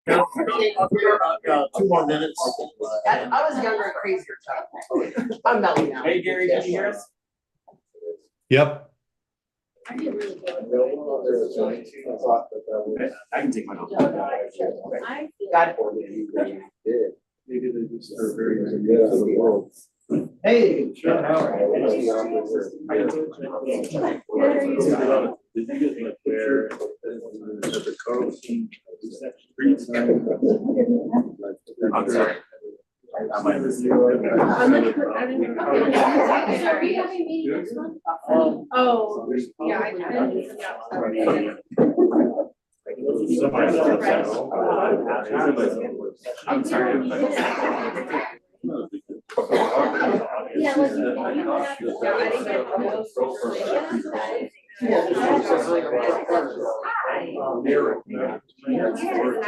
I'll be about 2 more minutes. I was younger and crazier, Chuck. I'm melting now. Hey Gary, can you hear us? Yep. I can take mine off. Got it. Maybe they just are very of the world. Hey, sure. How are you? Did you get like where the Carlson streets? I'm sorry. I might miss you. Sorry, you have a meeting next month? Oh, yeah, I can. I'm sorry. Yeah, I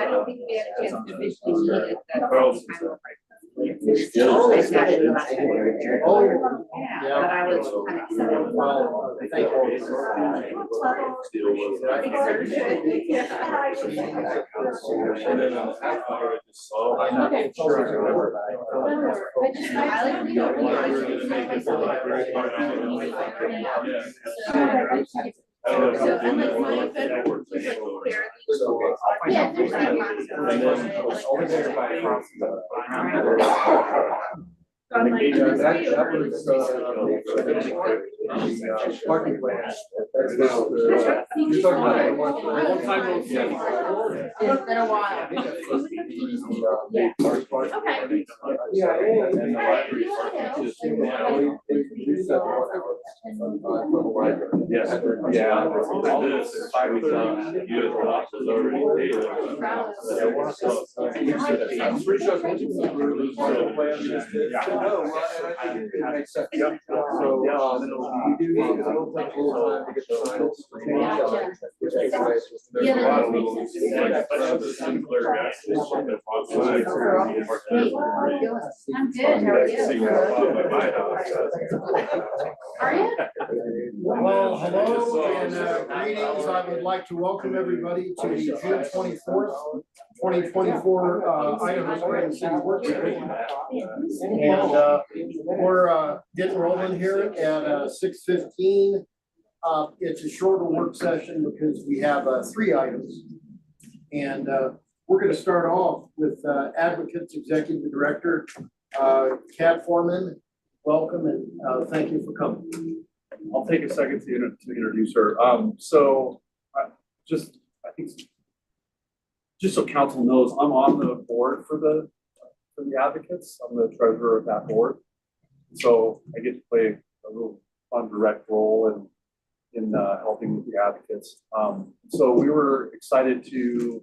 don't think we had a chance to officially meet at the time. Oh, It's not in the last time we were there. Yeah, but I was kind of excited. Well, thank Parking plan. It's been a while. Okay. Yes, yeah, this is 5 weeks out, you have the already paid. I'm pretty sure it's I'm good, how are you? Are you? Well, hello and greetings. I would like to welcome everybody to the June 24th, 2024 Idaho Springs City Work Session. And we're getting rolling here at 6:15. It's a shorter work session because we have 3 items. And we're going to start off with Advocates Executive Director, Kat Foreman. Welcome and thank you for coming. I'll take a second to introduce her. I think just so council knows, I'm on the board for the advocates. I'm the treasurer of that board. So I get to play a little fun direct role in helping with the advocates. So we were excited to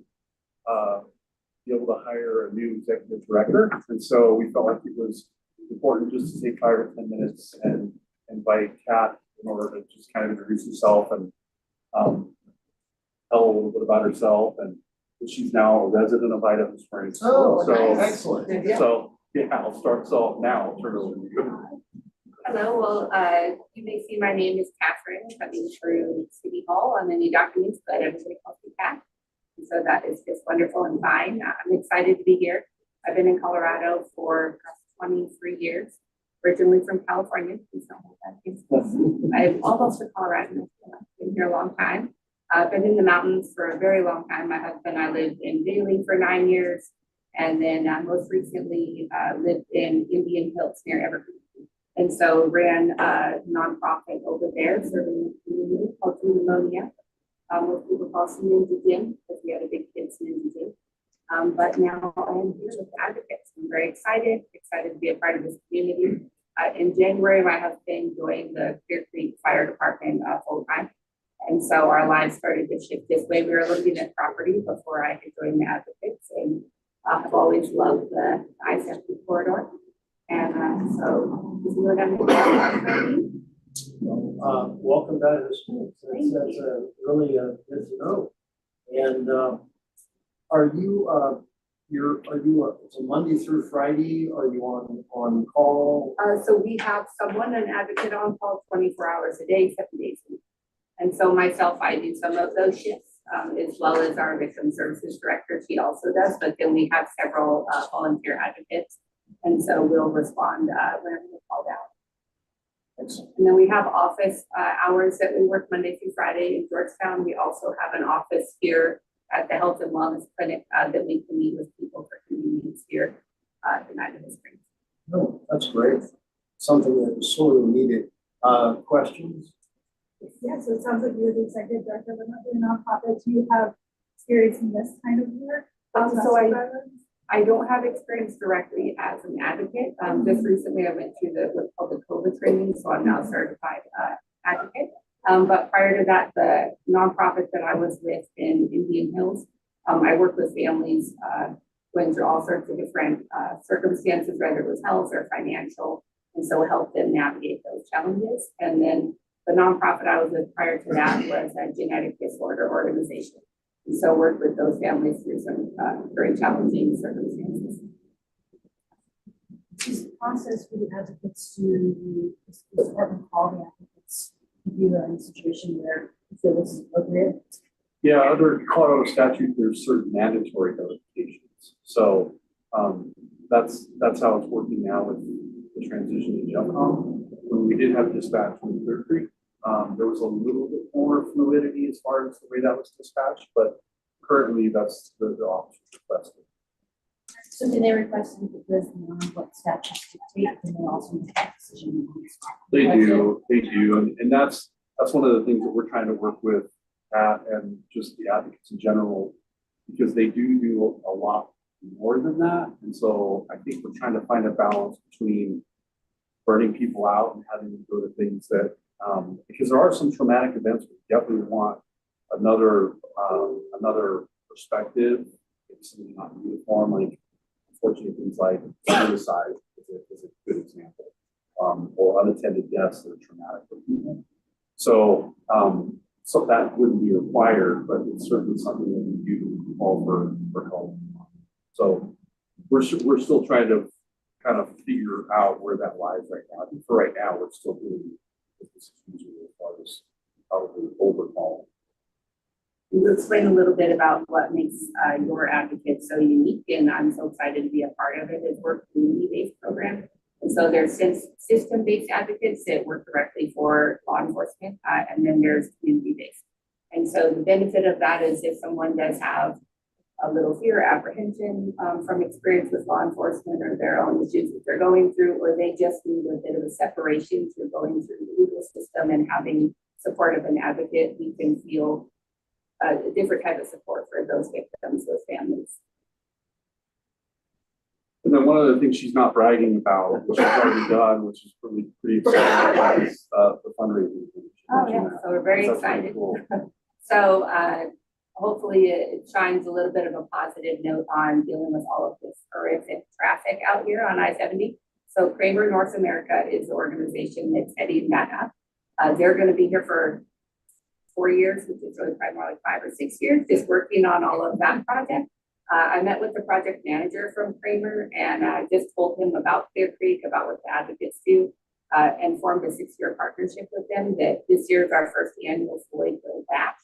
be able to hire a new executive director. And so we felt like it was important just to take 5 or 10 minutes and invite Kat in order to just kind of introduce herself and tell a little bit about herself. And she's now a resident of Idaho Springs. Oh, so excellent. So yeah, I'll start. So now I'll turn it over to you. Hello, well, you may see my name is Catherine coming through City Hall on any documents, but everybody calls me Kat. And so that is just wonderful and fine. I'm excited to be here. I've been in Colorado for 23 years, originally from California. I'm almost from Colorado. I've been here a long time. I've been in the mountains for a very long time. My husband and I lived in Bailey for 9 years. And then most recently lived in Indian Hills near Evergreen. And so ran a nonprofit over there serving the community called Pneumonia. Most people call it Ninja Gym because we had a big kids Ninja Gym. But now I am here with the advocates. I'm very excited to be a part of this community. In January, my husband joined the Clear Creek Fire Department full time. And so our lives started to shift this way. We were looking at property before I could join the advocates, and I've always loved the I-70 corridor. And so this is what I'm doing. Welcome back to the school. That's really good to know. And are you it's a Monday through Friday? Are you on call? So we have someone, an advocate on call 24 hours a day, 7 days a week. And so myself, I do some of those shifts. as well as our victim services director, she also does, but then we have several volunteer advocates. And so we'll respond whenever we're called out. And then we have office hours that we work Monday through Friday in Georgetown. We also have an office here at the Health and Wellness Clinic that we can meet with people for convenience here in Idaho Springs. No, that's great. Something that was sorely needed. Questions? Yeah, so it sounds like you're the executive director of another nonprofit. Do you have experience in this kind of work? So I don't have experience directly as an advocate. Just recently I went through what's called the COVID training, so I'm now a certified advocate. But prior to that, the nonprofit that I was with in Indian Hills, I worked with families going through all sorts of different circumstances, whether it was health or financial, and so help them navigate those challenges. And then the nonprofit I was with prior to that was a genetic disorder organization. And so worked with those families through some very challenging circumstances. Is the process for the advocates to the department call the advocates if you are in a situation where you feel this is appropriate? Yeah, under Colorado statute, there's certain mandatory notifications. So that's how it's working now with the transition to JUMCOM. When we did have dispatch from Clear Creek, there was a little bit more fluidity as far as the way that was dispatched, but currently that's the officer requested. So do they request it because what statutes dictate, and they also make that decision? They do, and that's one of the things that we're trying to work with and just the advocates in general, because they do a lot more than that. And so I think we're trying to find a balance between burning people out and having to go to things that, because there are some traumatic events, we definitely want another perspective. It's something not uniform, like unfortunately things like suicide is a good example, or unattended deaths that are traumatic for people. So, so that wouldn't be required, but it's certainly something that we do call for help. So we're still trying to kind of figure out where that lies right now. I think for right now, we're still doing this as far as probably overhaul. We'll explain a little bit about what makes your advocate so unique, and I'm so excited to be a part of it. It's a community-based program. And so there's system-based advocates that work directly for law enforcement, and then there's community-based. And so the benefit of that is if someone does have a little fear or apprehension from experience with law enforcement or their own issues that they're going through, or they just need a bit of a separation through going through the legal system and having support of an advocate, we can feel a different type of support for those victims, those families. And then one of the things she's not bragging about, which she's already done, which is pretty exciting, is the fundraising. Oh yeah, so we're very excited. Cool. So hopefully it shines a little bit of a positive note on dealing with all of this horrific traffic out here on I-70. So Kramer North America is the organization that's heading that up. They're going to be here for 4 years, which is really probably more like 5 or 6 years, just working on all of that project. I met with the project manager from Kramer and just told him about Clear Creek, about what the advocates do, and formed a 6-year partnership with them. That this year is our first annual Floyd batch.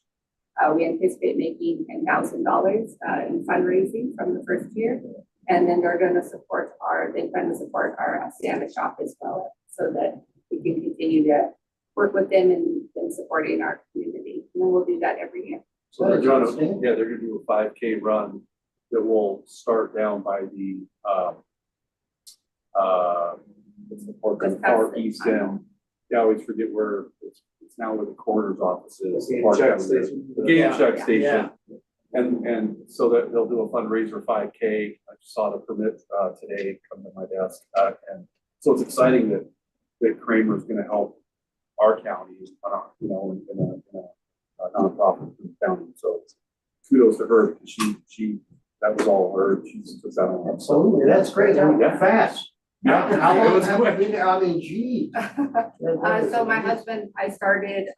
We anticipate making $10,000 in fundraising from the first year, and then they're going to support they plan to support our Santa shop as well, so that we can continue to work with them and supporting our community. And then we'll do that every year. So they're gonna do a 5K run that will start down by the what's the park, the far east end. Yeah, I always forget where it's now where the coroner's office is. The game check station. The game check station. Yeah. And so that they'll do a fundraiser 5K. I just saw the permit today come to my desk, and so it's exciting that Kramer's going to help our county, you know, in a nonprofit county. So kudos to her because she that was all her. She's took that on. Absolutely, that's great. Yeah. Fast. Yeah. How long It was have you quick. been? I mean, gee. So my husband, I started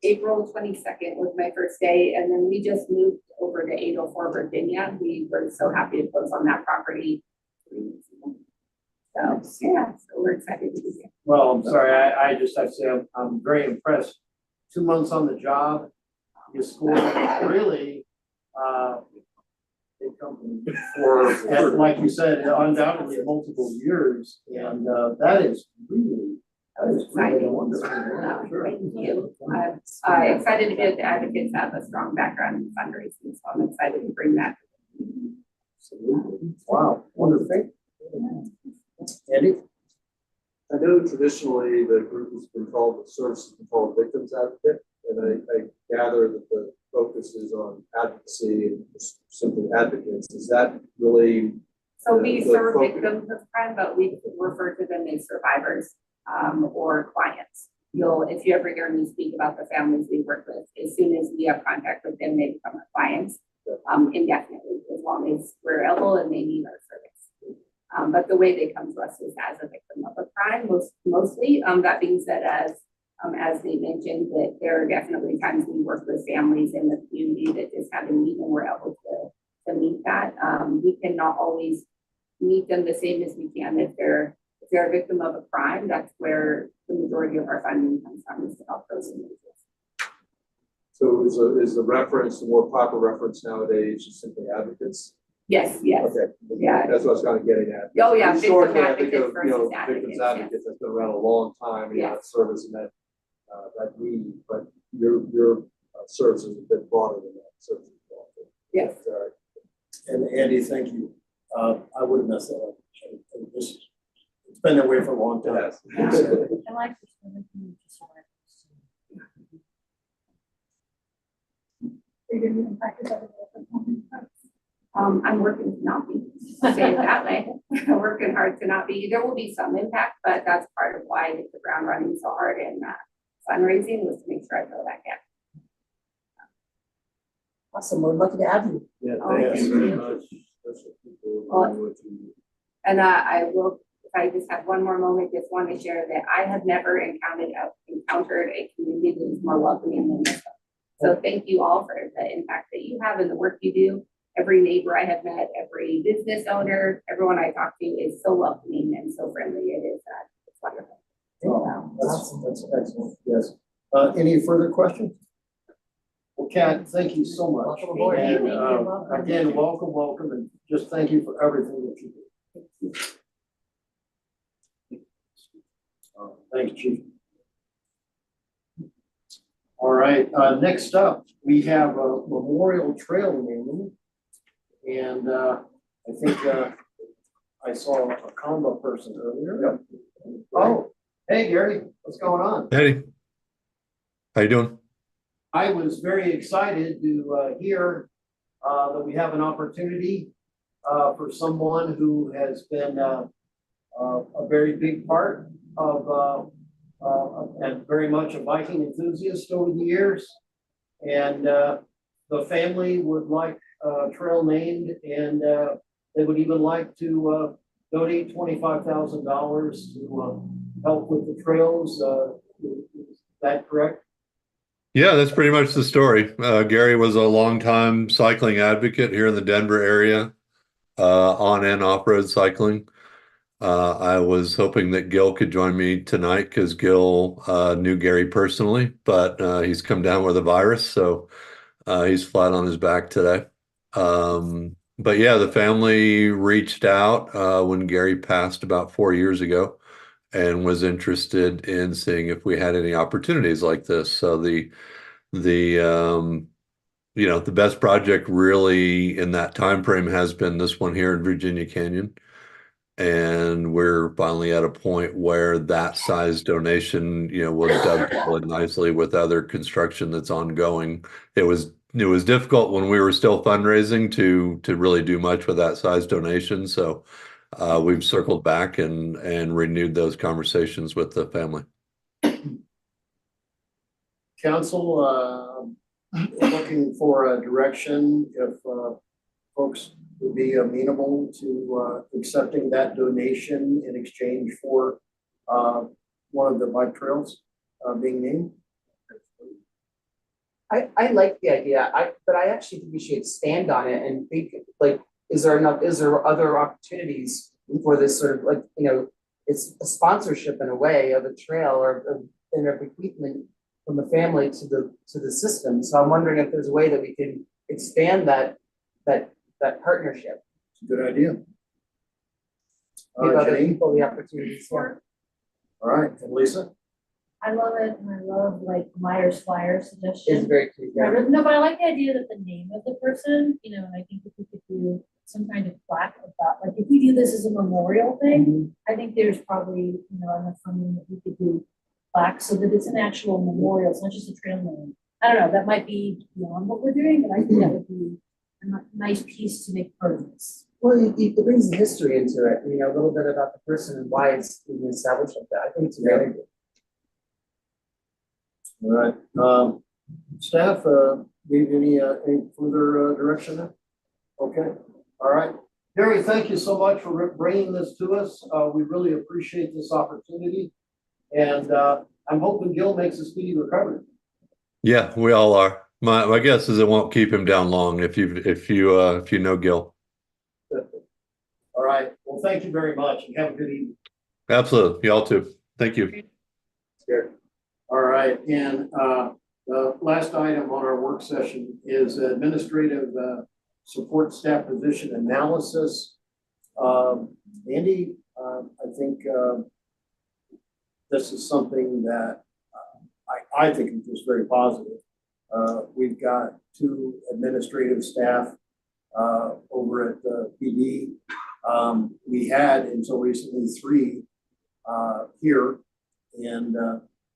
April 22nd was my first day, and then we just moved over to 804 Virginia. We were so happy to close on that property 3 weeks ago. So yeah, so we're excited to be here. Well, I'm sorry, I just have to say, I'm very impressed. 2 months on the job, you scored really, big company for, and like you said, undoubtedly multiple years, and, that is really wonderful. Sure. Thank you. I'm excited to be at the Advocates have a strong background in fundraising, so I'm excited to bring that. Absolutely. Wow, wonderful. Andy? I know traditionally the group has been called the Services Control Victims Advocate, and I gather that the focus is on advocacy and just simply advocates. Is that really? So we the serve focus? victims of crime, but we refer to them as survivors or clients. If you ever hear me speak about the families we work with, as soon as we have contact with them, they become our clients indefinitely, as long as we're able and they need our service. But the way they come to us is as a victim of a crime, mostly. That being said, as they mentioned, that there are definitely times we work with families in the community that just have a need and we're able to meet that. We cannot always meet them the same as we can if they're a victim of a crime. That's where the majority of our funding comes from, is to help those individuals. So is the reference, the more proper reference nowadays, just simply advocates? Yes, yes. Okay. Yeah. That's what I was kind of getting at. Oh, yeah, Historically, victim I think advocates of, versus victims advocates, advocates, that's been around a long time, Yes. that service and that need, but your service is a bit broader than that. Service is broader. Yes. And Andy, thank you. I would have messed that up. It's been that way for a long time. Yes. I like this one. Are you gonna be impacted by the I'm working to not be, say it that way. I'm working hard to not be. There will be some impact, but that's part of why I hit the ground running so hard in fundraising, was to make sure I fill that gap. Awesome, we're lucky to have you. Yeah, thank you you. very much. Especially people Well, who want to- And I will, if I just have one more moment, just want to share that I have never encountered a community that is more welcoming than this one. So thank you all for the impact that you have and the work you do. Every neighbor I have met, every business owner, everyone I talk to is so welcoming and so friendly. It is, it's wonderful. That's excellent, yes. Any further questions? Well, Kat, thank you so much. Welcome aboard. And, Welcome. again, welcome, and just thank you for everything that you do. Thanks, Chief. All right, next up, we have a memorial trail naming. And I think I saw a combo person earlier. Oh, hey, Gary, what's going on? Hey, how you doing? I was very excited to hear that we have an opportunity for someone who has been a very big part of and very much a biking enthusiast over the years. And the family would like trail named, and they would even like to donate $25,000 to help with the trails. Is that correct? Yeah, that's pretty much the story. Gary was a longtime cycling advocate here in the Denver area, on and off-road cycling. I was hoping that Gil could join me tonight because Gil knew Gary personally, but he's come down with a virus, so he's flat on his back today. But yeah, the family reached out when Gary passed about 4 years ago and was interested in seeing if we had any opportunities like this. So the the best project really in that time frame has been this one here in Virginia Canyon. And we're finally at a point where that size donation, will dovetail in nicely with other construction that's ongoing. It was difficult when we were still fundraising to really do much with that size donation. So we've circled back and renewed those conversations with the family. Council, looking for a direction if folks would be amenable to accepting that donation in exchange for one of the bike trails being named. I like the idea, but I actually think we should expand on it and think, like, is there other opportunities for this sort of, like, it's a sponsorship in a way of a trail or in a bequeathment from the family to the system. So I'm wondering if there's a way that we can expand that partnership. It's a good idea. Give other Jenny? people the opportunities. Yeah. All right, and Lisa? I love it, and I love like Myers flyer It's suggestion. very cute. Yeah. No, but I like the idea that the name of the person, you know, and I think if we could do some kind of plaque about, like, if we do this as a memorial thing, I think there's probably, you know, enough funding that we could do plaques so that it's an actual memorial, it's not just a trail name. I don't know, that might be beyond what we're doing, but I think that would be a nice piece to make part of this. Well, it brings the history into it, you know, a little bit about the person and why it's being established like that. I think it's a great idea. All right, staff, need any further direction there? Okay, all right. Gary, thank you so much for bringing this to us. We really appreciate this opportunity. And I'm hoping Gil makes a speedy recovery. Yeah, we all are. My guess is it won't keep him down long if you know Gil. All right, well, thank you very much and have a good evening. Absolutely. Y'all too. Thank you. Sure. All right, and the last item on our work session is administrative support staff position analysis. Andy, I think this is something that I think is just very positive. We've got 2 administrative staff over at the PD. We had until recently 3 here, and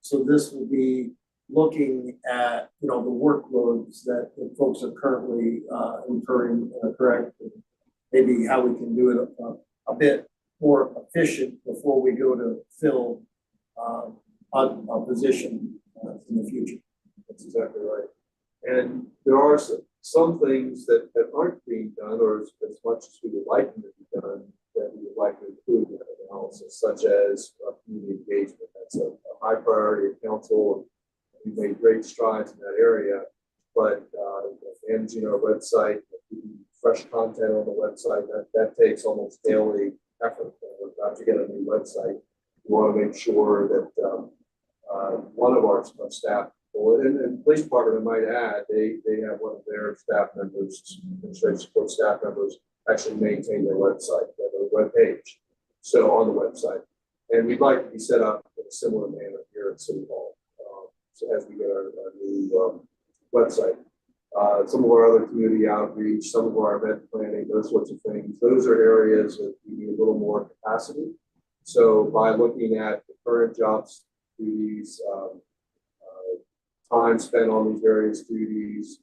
so this will be looking at, you know, the workloads that the folks are currently incurring, correct? Maybe how we can do it a bit more efficient before we go to fill a position in the future. That's exactly right. And there are some things that aren't being done, or as much as we would like them to be done, that we would like to include in that analysis, such as community engagement. That's a high priority of council. We've made great strides in that area, but managing our website, fresh content on the website, that takes almost daily effort. We're about to get a new website. We want to make sure that one of our staff, and the police department, I might add, they have one of their staff members, administrative support staff members, actually maintain their website, their web page, so on the website. And we'd like to be set up in a similar manner here at City Hall. So as we get our new website, some of our other community outreach, some of our event planning, those sorts of things, those are areas that we need a little more capacity. So by looking at the current jobs duties, time spent on these various duties,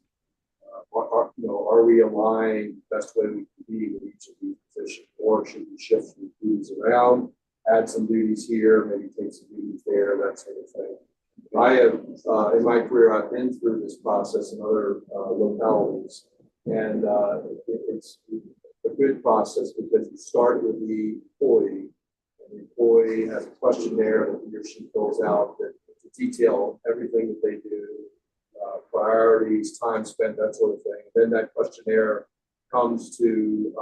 are we aligned best way we can be with each of these positions, or should we shift some duties around, add some duties here, maybe take some duties there, that sort of thing. I have, in my career, I've been through this process in other localities, and it's a good process because you start with the employee, and the employee has a questionnaire that he or she fills out that to detail everything that they do, priorities, time spent, that sort of thing. And then that questionnaire comes to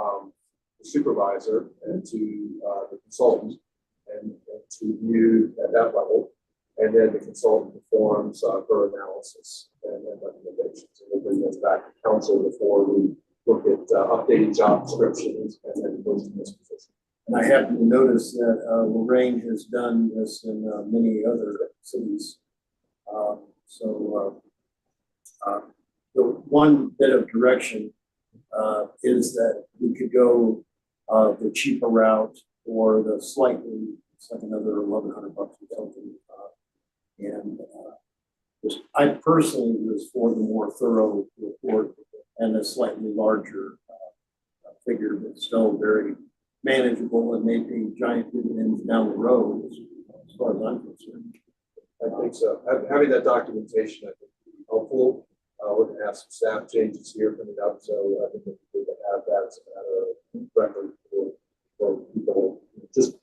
the supervisor and to the consultant and to view at that level. And then the consultant performs her analysis and recommendations. And we'll bring those back to council before we look at updating job descriptions and then posting this position. And I happen to notice that Lorraine has done this in many other cities. The one bit of direction is that we could go the cheaper route or the slightly, it's like another $1,100 or something. I personally was for the more thorough report and a slightly larger figure, but still very manageable and maybe giant dividends down the road as far as I'm concerned. I think so. Having that documentation, I think, would be helpful. We're going to have some staff changes here coming up, so I think we can have that as a matter of record for people, just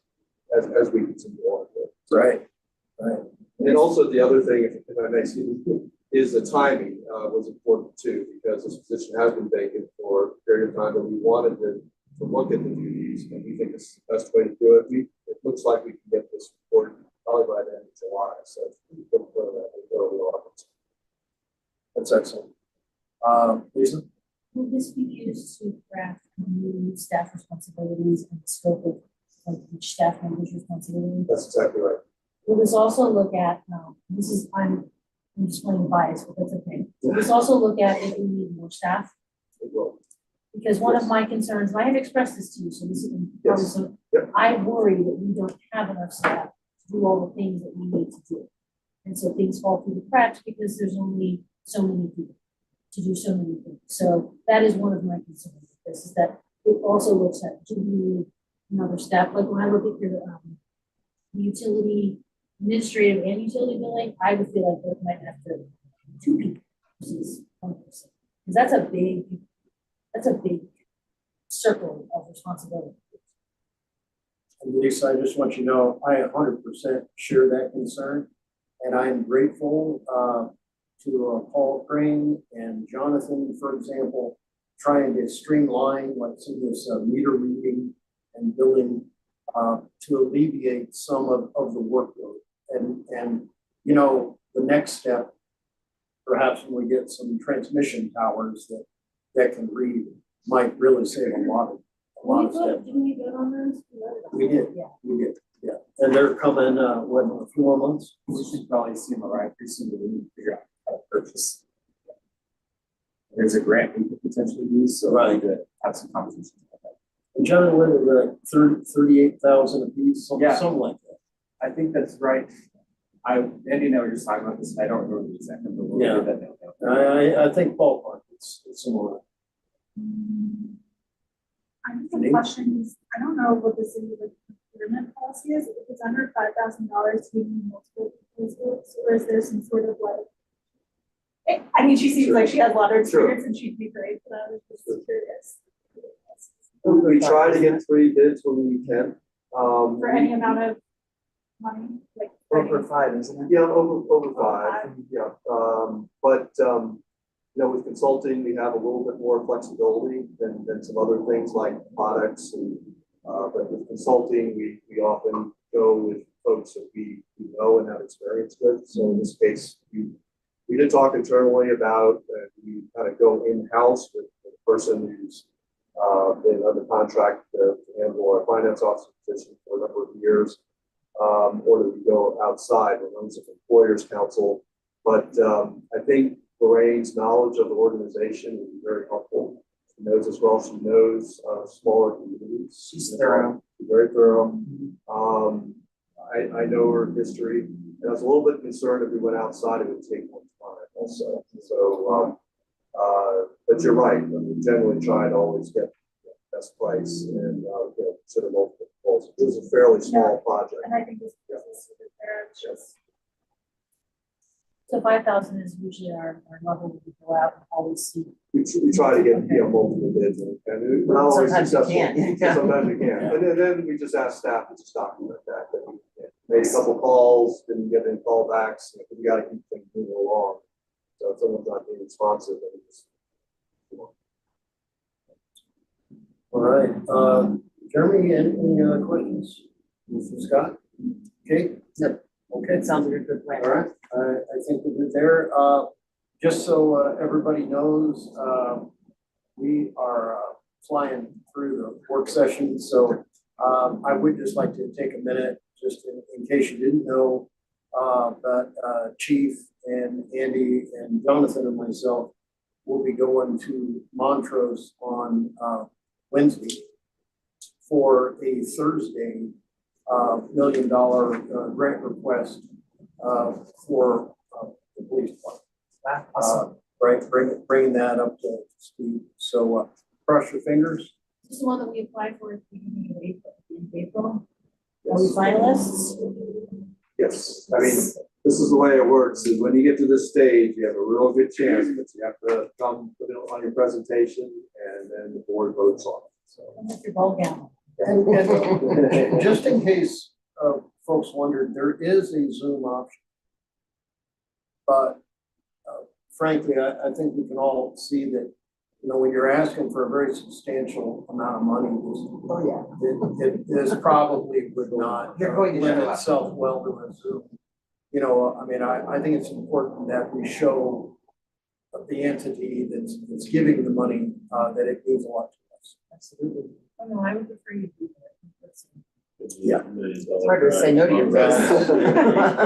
as we continue on. Right, right. And also the other thing, if I may see, is the timing was important too, because this position has been vacant for a period of time, but we wanted to look at the duties, and we think this is the best way to do it. It looks like we can get this report probably by the end of July, so we put that early on. That's excellent. Lisa? Will this be used to craft new staff responsibilities and scope of like each staff member's responsibility? That's exactly right. Will this also look at, I'm just playing bias, but that's okay. Will this also look at if we need more staff? It will. Because one of my concerns, and I have expressed this to you, so this is probably Yes. some, Yep. I worry that we don't have enough staff to do all the things that we need to do. And so things fall through the cracks because there's only so many people to do so many things. So that is one of my concerns with this, is that it also looks at, do we need another staff? Like when I look at your, utility, administrative and utility billing, I would feel like we might have to, 2 people versus 1 person. Because that's a big circle of responsibility. And Lisa, I just want you to know, I 100% share that concern. And I'm grateful to Paul Crane and Jonathan, for example, trying to streamline like some of this meter reading and billing to alleviate some of the workload. And you know, the next step, perhaps when we get some transmission towers that can read, might really save a lot of steps. Didn't we vote on those? We did. Yeah. We did, yeah. And they're coming, what, in a few more months? We should probably see them around pretty soon, but we need to figure out how to purchase. There's a grant we could potentially use, so we need to have some conversations about that. And John, what are the 38,000 a piece, something like that? I think that's right. Andy and I were just talking about this, and I don't remember the exact number. We'll Yeah. get that down. I think ballpark, it's similar. I have some questions. I don't know what the city like procurement policy is. If it's under $5,000, do you need multiple proposals, or is there some sort of like? I mean, she seems like she has a lot of experience and she'd be great, but I was just curious. We try to get 3 bids when we can. For any amount of money, like. Over 5, isn't it? Yeah, over 5, yeah. You know, with consulting, we have a little bit more flexibility than some other things like products and, but with consulting, we often go with folks that we know and have experience with. So in this case, we did talk internally about, we kind of go in-house with the person who's been under contract to handle our finance officer position for a number of years. Or do we go outside and runs of employers council? But I think Lorraine's knowledge of the organization would be very helpful. She knows as well. She knows smaller communities. She's thorough. She's very thorough. I know her history, and I was a little bit concerned if we went outside, it would take more time also. So, but you're right. We generally try to always get the best price and consider multiple proposals. This is a fairly small project. And I think this is there, it's just. So 5,000 is usually our level we go out and always see. We try to get multiple bids and we're not always Sometimes you successful. can't. Sometimes we can. And then we just ask staff to just document that we made a couple calls, didn't get any callbacks. We got to keep things moving along. So if someone's not being responsive, then we just. All right, Jeremy, any other questions? Mr. Scott? Okay? No. Okay. It sounds like a good plan. All right, I think we're good there. Just so everybody knows, we are flying through the work session. So I would just like to take a minute, just in case you didn't know, that Chief and Andy and Jonathan and myself will be going to Montrose on Wednesday for a Thursday $1 million grant request for the police department. Awesome. Right, bringing that up to speed. So cross your fingers. This is the one that we applied for at the beginning of April. Are we finalists? Yes, I mean, this is the way it works, is when you get to this stage, you have a real good chance, but you have to come put it on your presentation and then the board votes on it, so. Unless your ball gown. And just in case folks wondered, there is a Zoom option. But frankly, I think we can all see that, you know, when you're asking for a very substantial amount of money, it is probably would not You're going to lend show up. itself well to a Zoom. You know, I mean, I think it's important that we show the entity that's giving the money, that it means a lot to us. Absolutely. Oh, no, I would prefer you to do that. That's- Yeah. It's hard to say no to your face.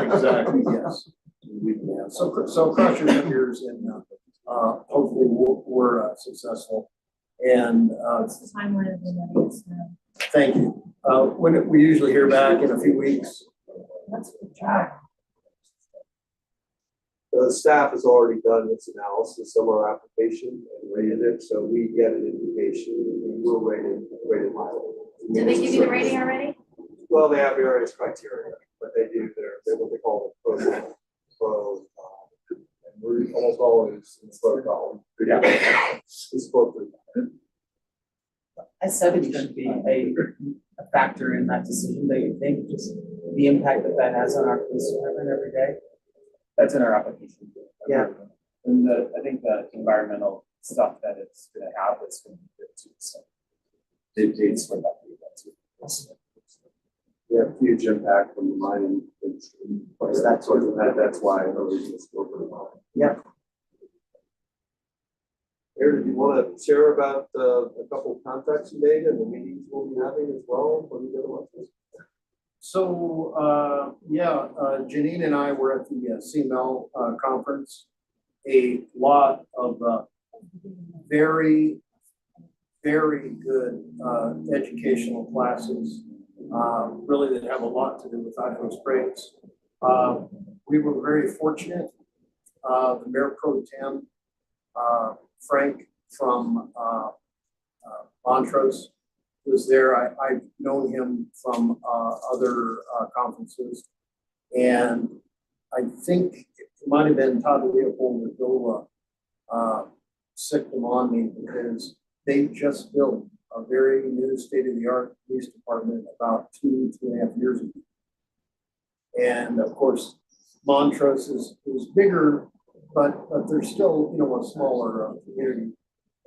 Exactly, yes. Yeah, so cross your fingers and, hopefully we're successful. And, What's the timeline of the money is now? thank you. When we usually hear back in a few weeks. That's a good job. The staff has already done its analysis of our application and rated it, so we get an indication, and we're rated highly. Did they give you the rating already? Well, they have various criteria, but they do they're what they call the and we're almost always in the pro column. Yeah. It's both. I-70 should be a factor in that decision, do you think, just the impact that has on our police department every day? That's in our application. Yeah. And I think the environmental stuff that it's gonna have is gonna be good too, so. They'd spread that pretty well too. Yeah, huge impact from the mining industry. That's sort of, that's why I know it's over. Yeah. Aaron, do you want to share about a couple of contacts you made and the meetings we'll be having as well? What are you going to want to? So, Janine and I were at the CML conference. A lot of very, very good educational classes, really that have a lot to do with Idaho Springs. We were very fortunate. The Mayor Pro Tem, Frank from Montrose, was there. I've known him from other conferences, and I think it might have been Todd Leopold or Dola sicked them on me because they just built a very new state-of-the-art police department about 2.5 years ago. And of course, Montrose is bigger, but they're still, a smaller community.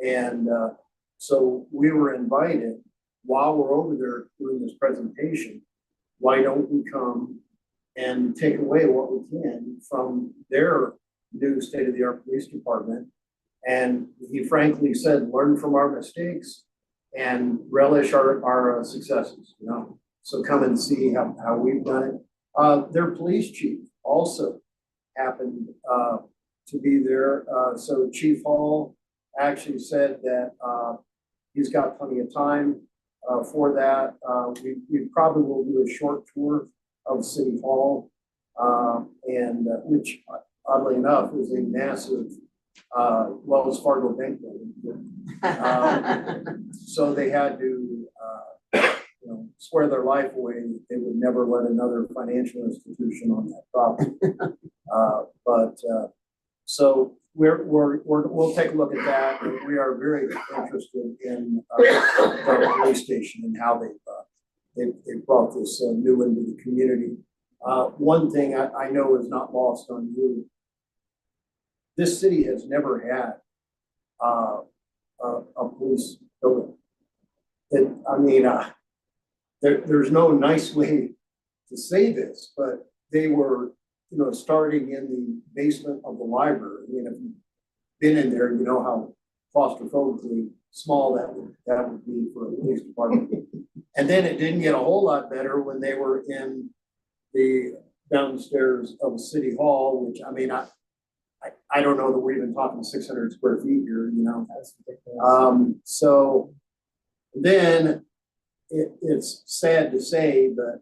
And so we were invited while we're over there doing this presentation, why don't we come and take away what we can from their new state-of-the-art police department? And he frankly said, learn from our mistakes and relish our successes, So come and see how we've done it. Their police chief also happened to be there. So Chief Hall actually said that he's got plenty of time for that. We probably will do a short tour of City Hall, and which oddly enough is a massive Wells Fargo bank building. So they had to swear their life away. They would never let another financial institution on that property. So we'll take a look at that. And we are very interested in the police station and how they've brought this new into the community. One thing I know is not lost on you. This city has never had a police building. There's no nice way to say this, but they were, starting in the basement of the library. If you've been in there, you know how claustrophobically small that would be for a police department. And then it didn't get a whole lot better when they were in the downstairs of City Hall, which I don't know that we're even talking 600 square feet here, That's ridiculous. So then it's sad to say, but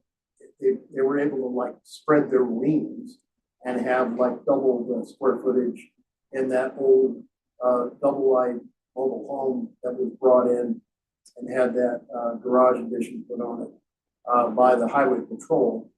they were able to spread their wings and have double the square footage in that old double wide mobile home that was brought in and had that garage addition put on it by the Highway Patrol.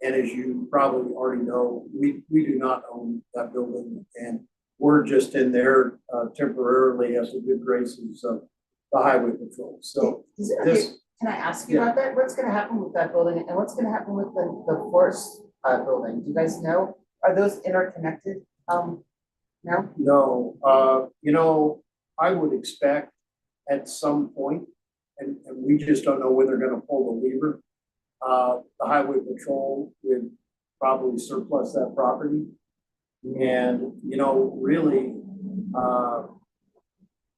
And as you probably already know, we do not own that building, and we're just in there temporarily as the good graces of the Highway Patrol. So Can I ask you about that? What's going to happen with that building, and what's going to happen with the forest building? Do you guys know? Are those interconnected? No. No. I would expect at some point, and we just don't know when they're going to pull the lever. The Highway Patrol would probably surplus that property. And, really,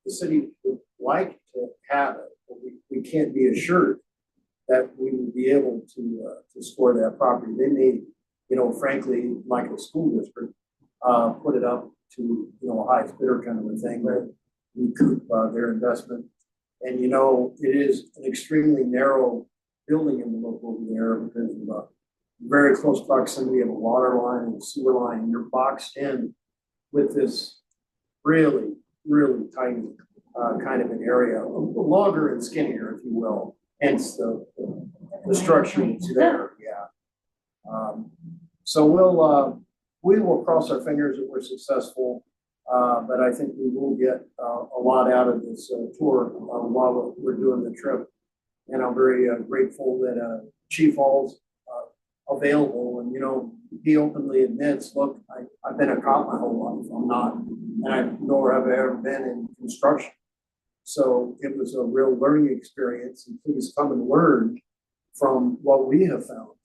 the city would like to have it, but we can't be assured that we will be able to score that property. They may, frankly, like a school district, put it up to, a highest bidder kind of a thing that recoup their investment. And, it is an extremely narrow building in the local over there because of very close proximity of a water line and a sewer line. You're boxed in with this really, really tiny kind of an area, longer and skinnier, if you will. Hence the structure that's there, yeah. So we will cross our fingers that we're successful, but I think we will get a lot out of this tour while we're doing the trip. And I'm very grateful that Chief Hall's available, and he openly admits, look, I've been a cop my whole life. I'm not, and nor have I ever been in construction. So it was a real learning experience, and please come and learn from what we have found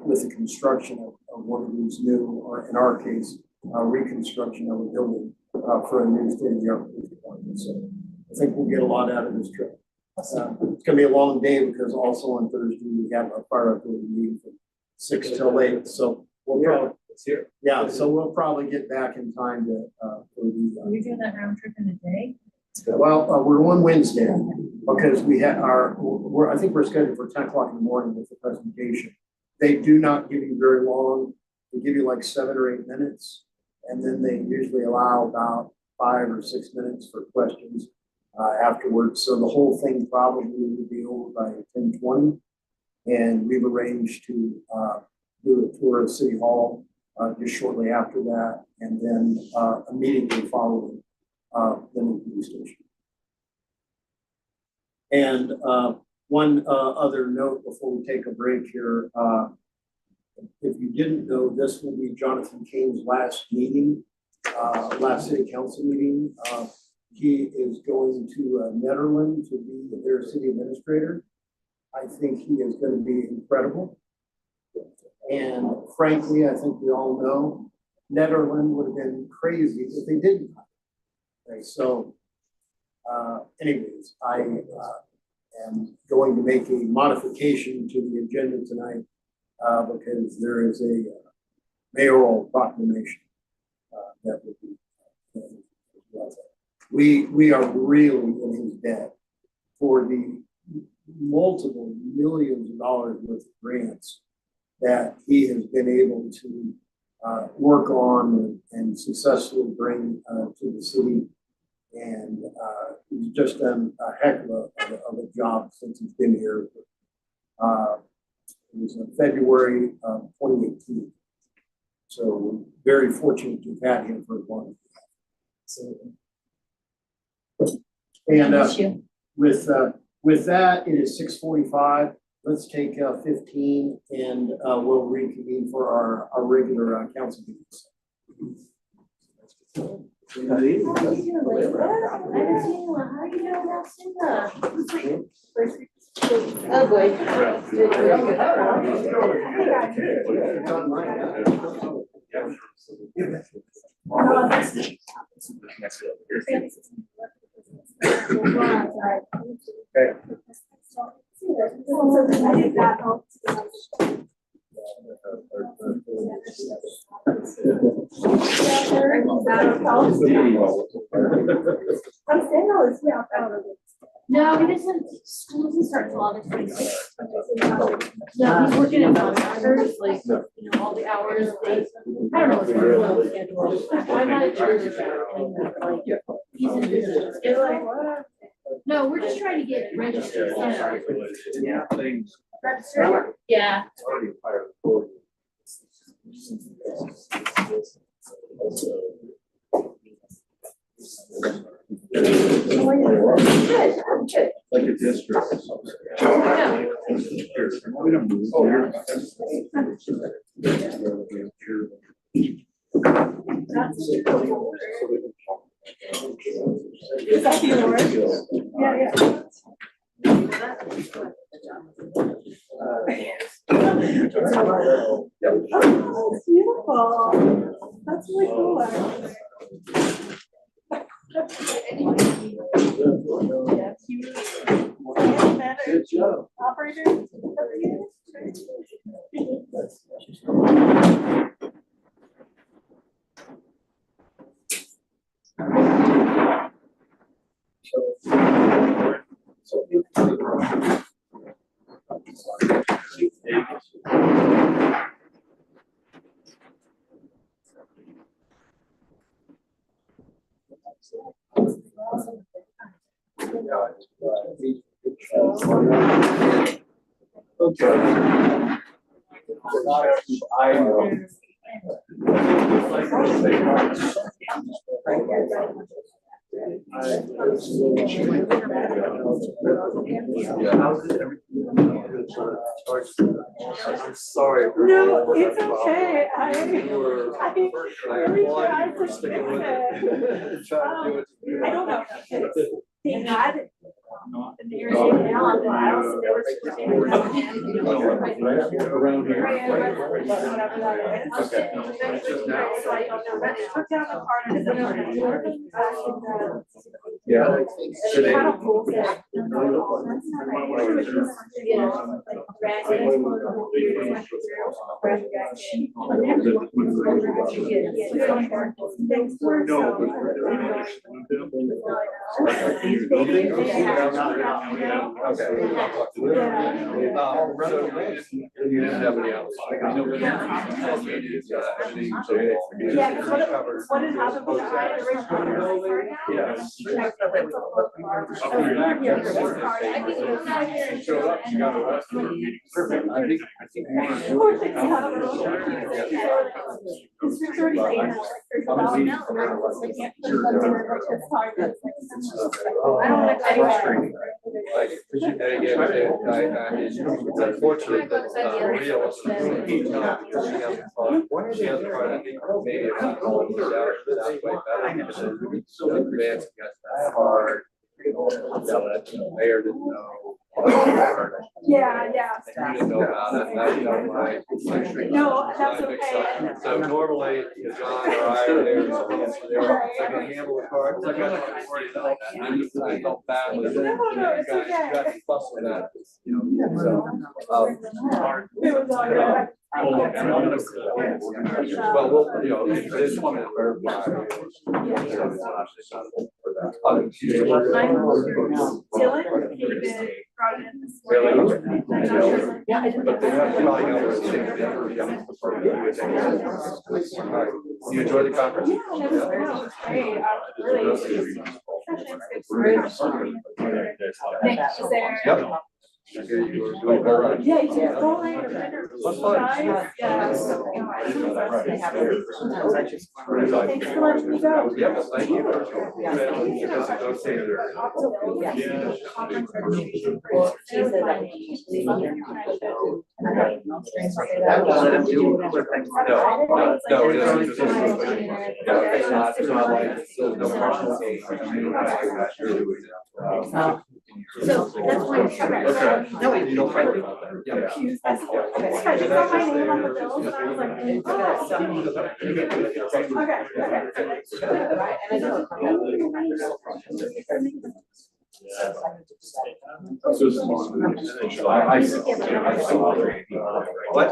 with the construction of one of these new, or in our case, reconstruction of a building for a new state-of-the-art police department. So I think we'll get a lot out of this trip. It's going to be a long day because also on Thursday we have a fire authority meeting from 6 till 8. So we'll probably, yeah, so we'll probably get back in time to Are you doing that round trip in a day? well, we're on Wednesday because we had I think we're scheduled for 10 o'clock in the morning with the presentation. They do not give you very long. They give you like 7 or 8 minutes, and then they usually allow about 5 or 6 minutes for questions afterwards. So the whole thing probably will be over by 10:20, and we've arranged to do a tour of City Hall just shortly after that, and then immediately following the new police station. And one other note before we take a break here, if you didn't know, this will be Jonathan Kane's last meeting, last city council meeting. He is going to Netherlands to be their city administrator. I think he is going to be incredible. And frankly, I think we all know Netherlands would have been crazy if they didn't. Okay, so anyways, I am going to make a modification to the agenda tonight because there is a mayoral proclamation that would be we are really in his debt for the multiple millions of dollars worth of grants that he has been able to work on and successfully bring to the city. And he's just done a heck of a job since he's been here. It was in February of 2018. So we're very fortunate to have had him for a while. So, and with that, it is 6:45. Let's take 15 and we'll reconvene for our regular council meetings. How are you doing, oh boy. No, he doesn't, school doesn't start till August 26th. No, he's working in contractors, like, all the hours, days. I don't know what's going on with the schedule. I'm not in charge of that anymore, like, he's in business. It's like, no, we're just trying to get registered. Yeah, things. Registered? Yeah. Good, good. Like a district. Yeah. Is that yours? Yeah, Oh, that's beautiful. That's really cool. Good job. Operator. I'm sorry. No, it's okay. I really tried to fix it. I don't know. They had it. And they were taking it out, but I also, they were taking it out. Around here. Whatever that is. Okay. So I don't know, but it took down the part of the. Yeah. It's kind of cool. You didn't have any outside. Yeah, because what had happened was I had originally. Showed up, she got arrested for a meeting. Perfect. I think Poor thing, I had a little. It's already saying that, like, there's a lot of now, they can't put them in their kids' pockets, like, I don't want to. frustrating. Like, it's unfortunate that Maria was. She has part of the, maybe if we call it out, that's way better. Because the advance got hard. Mayor didn't know. Yeah. You didn't know about it, now you know why. No, that's okay. So normally, John or I are there, I can handle the cards, I got worried about that. I felt bad with it. No, it's okay. Got to fuss with that, you know, so. It was all good. Well, we'll, you know, I just wanted to verify. Dylan, David, Providence. Really? Yeah. But they have probably you enjoy the conference? Yeah, that was great. Really. Nick, is there? Yep. Okay, you were doing all right. Yeah, you can go later. What's fun? Guys, yeah. Thanks for letting me go. Yep, thank you. No, it isn't. It's not like, there's no partial gain. So that's why it's correct. No, you don't fight about that. Yeah. I just saw my name on the bills and I was like, What?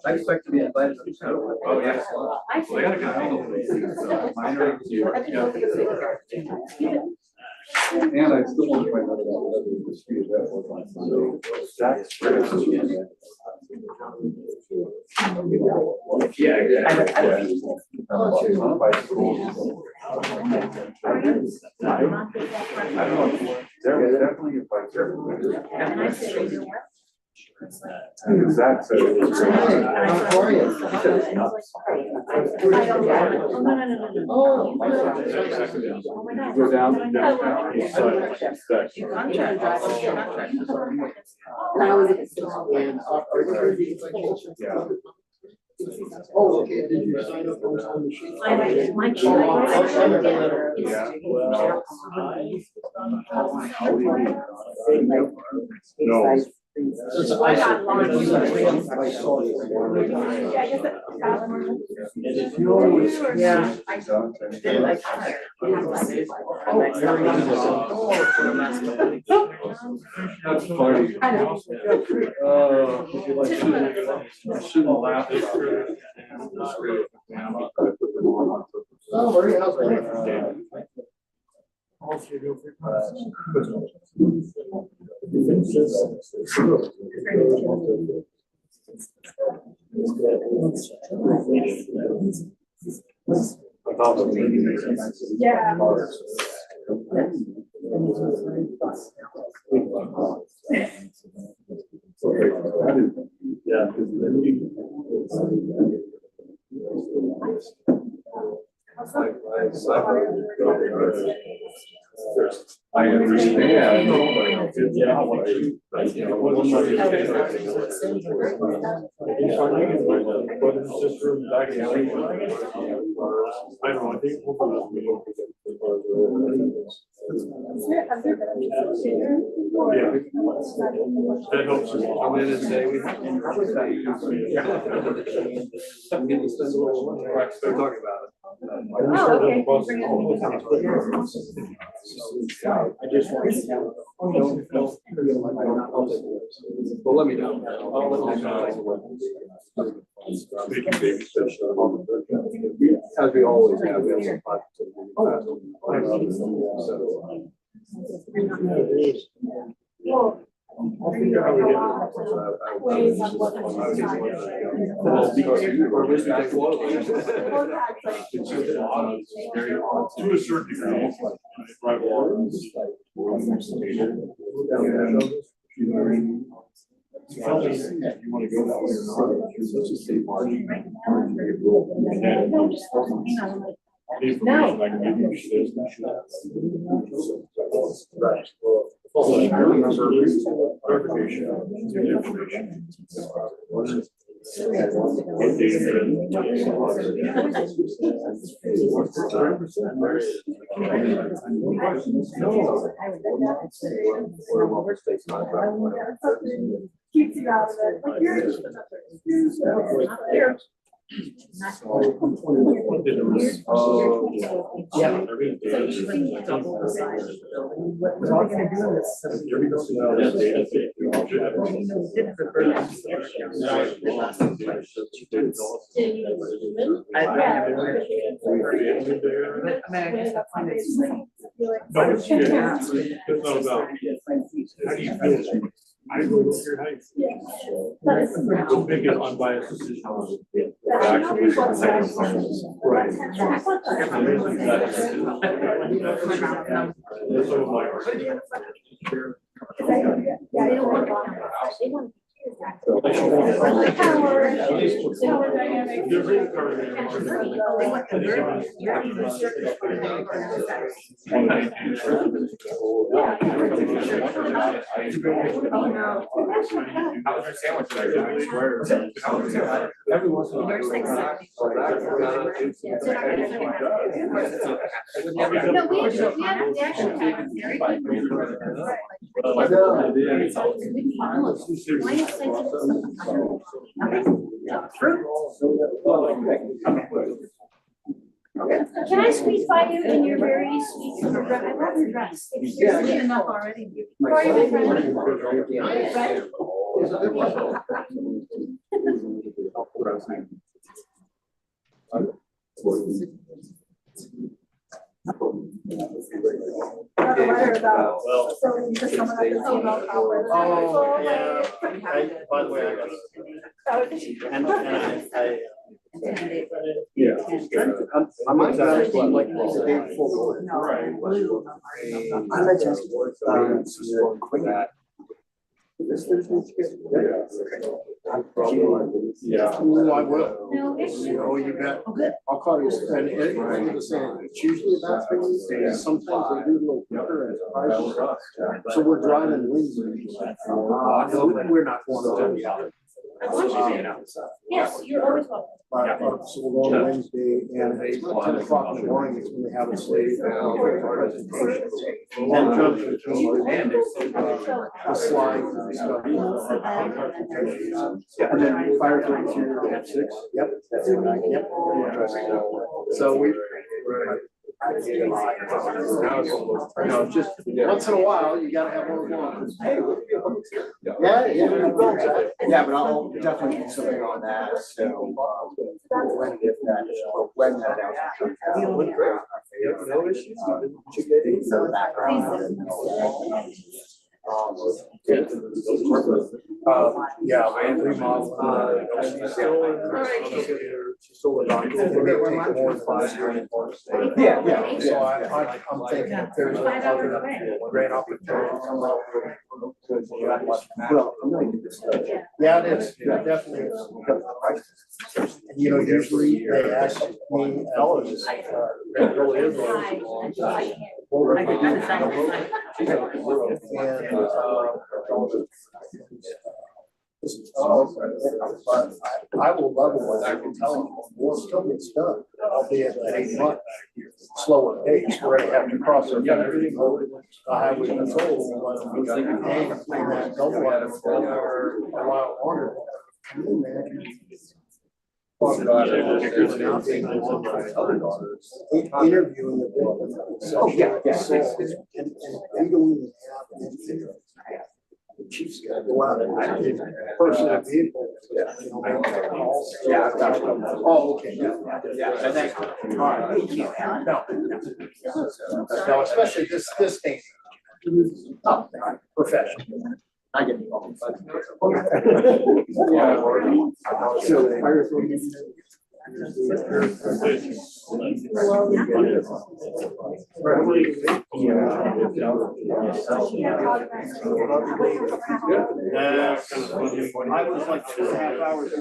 I expect to be invited. Oh, yes. They got a good angle. Minor. And I still want to find out about whether the street that was that's. I don't know. There was definitely a fight there. Exactly. Go down. Oh, okay, did you sign up on the machine? No. Since Why I not long? I saw you. Yeah, I guess that. And if you always. Yeah. And like. That's funny. I shouldn't laugh about that. Oh, where are you housing? Yeah. Yeah. I understand. Yeah. I don't know, I think. Yeah. That helps us come in and say we have. They're talking about it. Oh, okay. Bring it to me. I just want to know. Well, let me know. I'll let you know. As we always have, we have some I'll figure out how to Ways of looking at to a certain degree. Right. You want to go that way or not? Let's just say margin. Information I can give you. Right. I remember clarification. Keeps you out of it. Like you're. I go with your height. We'll make an unbiased decision. Right. Every once in a while. No, we actually have very good. Can I squeeze by you in your very sweet summer dress? I love your dress. It's just sweet enough already. How are you, my friend? Oh, yeah. By the way, I got. Yeah. I might not actually like the day before. I might just. Yeah. Oh, I will. No, it's. Oh, you bet. I'll call you. And it was saying, it's usually about 3 days. Sometimes they do a little quicker as price. So we're driving Windsor. We're not going to the other. I want you to. Yes, you're always welcome. So we'll go on Wednesday, and it's about 10 o'clock in the morning, it's when they have a slate presentation. And Jonathan came the slides and stuff. And then fire through at 6. Yep. Yep. So we. Just once in a while, you gotta have one more. Yeah, Yeah, but I'll definitely do something on that, so, when if that, when that out. No issues. So background. Yeah, and remodel. She's still a doctor. More than 5 years. Yeah. So I'm thinking if there's a great opportunity. Well, yeah, it is. It definitely is. And you know, usually they ask me, I will level it, I can tell them, more still gets done, albeit at 8 months. Slower pace, we're gonna have to cross our fingers. I highway patrol, and that double wide for a while longer. Can you imagine? Interviewing the victim. Oh, yeah. And we don't even have an interview. The chief's gotta go out and person a vehicle. Yeah. Oh, okay. Yeah, and that's. No, especially this thing. Oh, professional. I get it. So fire. I was like 2.5 hours.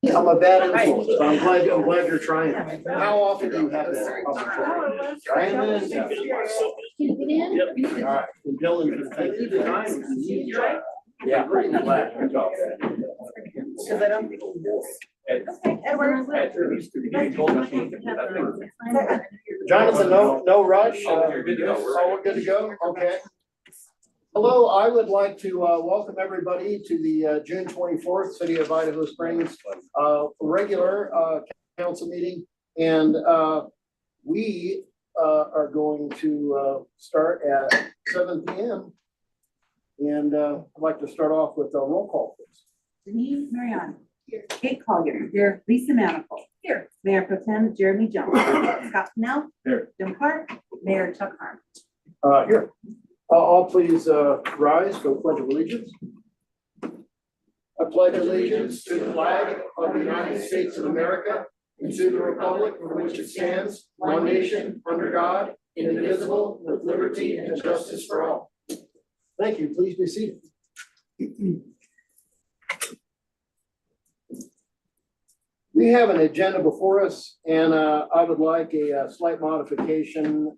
I'm a bad influence, but I'm glad you're trying. How often do you have that? Trying this? All right, and Dylan, thank you. Yeah. Because I don't. Jonathan, no rush. Oh, we're good to go? Okay. Hello, I would like to welcome everybody to the June 24th City of Idaho Springs regular council meeting. And we are going to start at 7 p.m. And I'd like to start off with a roll call, please. Denise Mariani. Here. Kate Collier. Here. Lisa Manifold. Here. Mayor Pro Tem Jeremy Jones. Scott Pennell. Here. Jim Clark. Mayor Chuck Harm. Here. All please rise for the Pledge of Allegiance. I pledge allegiance to the flag of the United States of America and to the republic for which it stands, one nation, under God, indivisible, with liberty and justice for all. Thank you. Please be seated. We have an agenda before us, and I would like a slight modification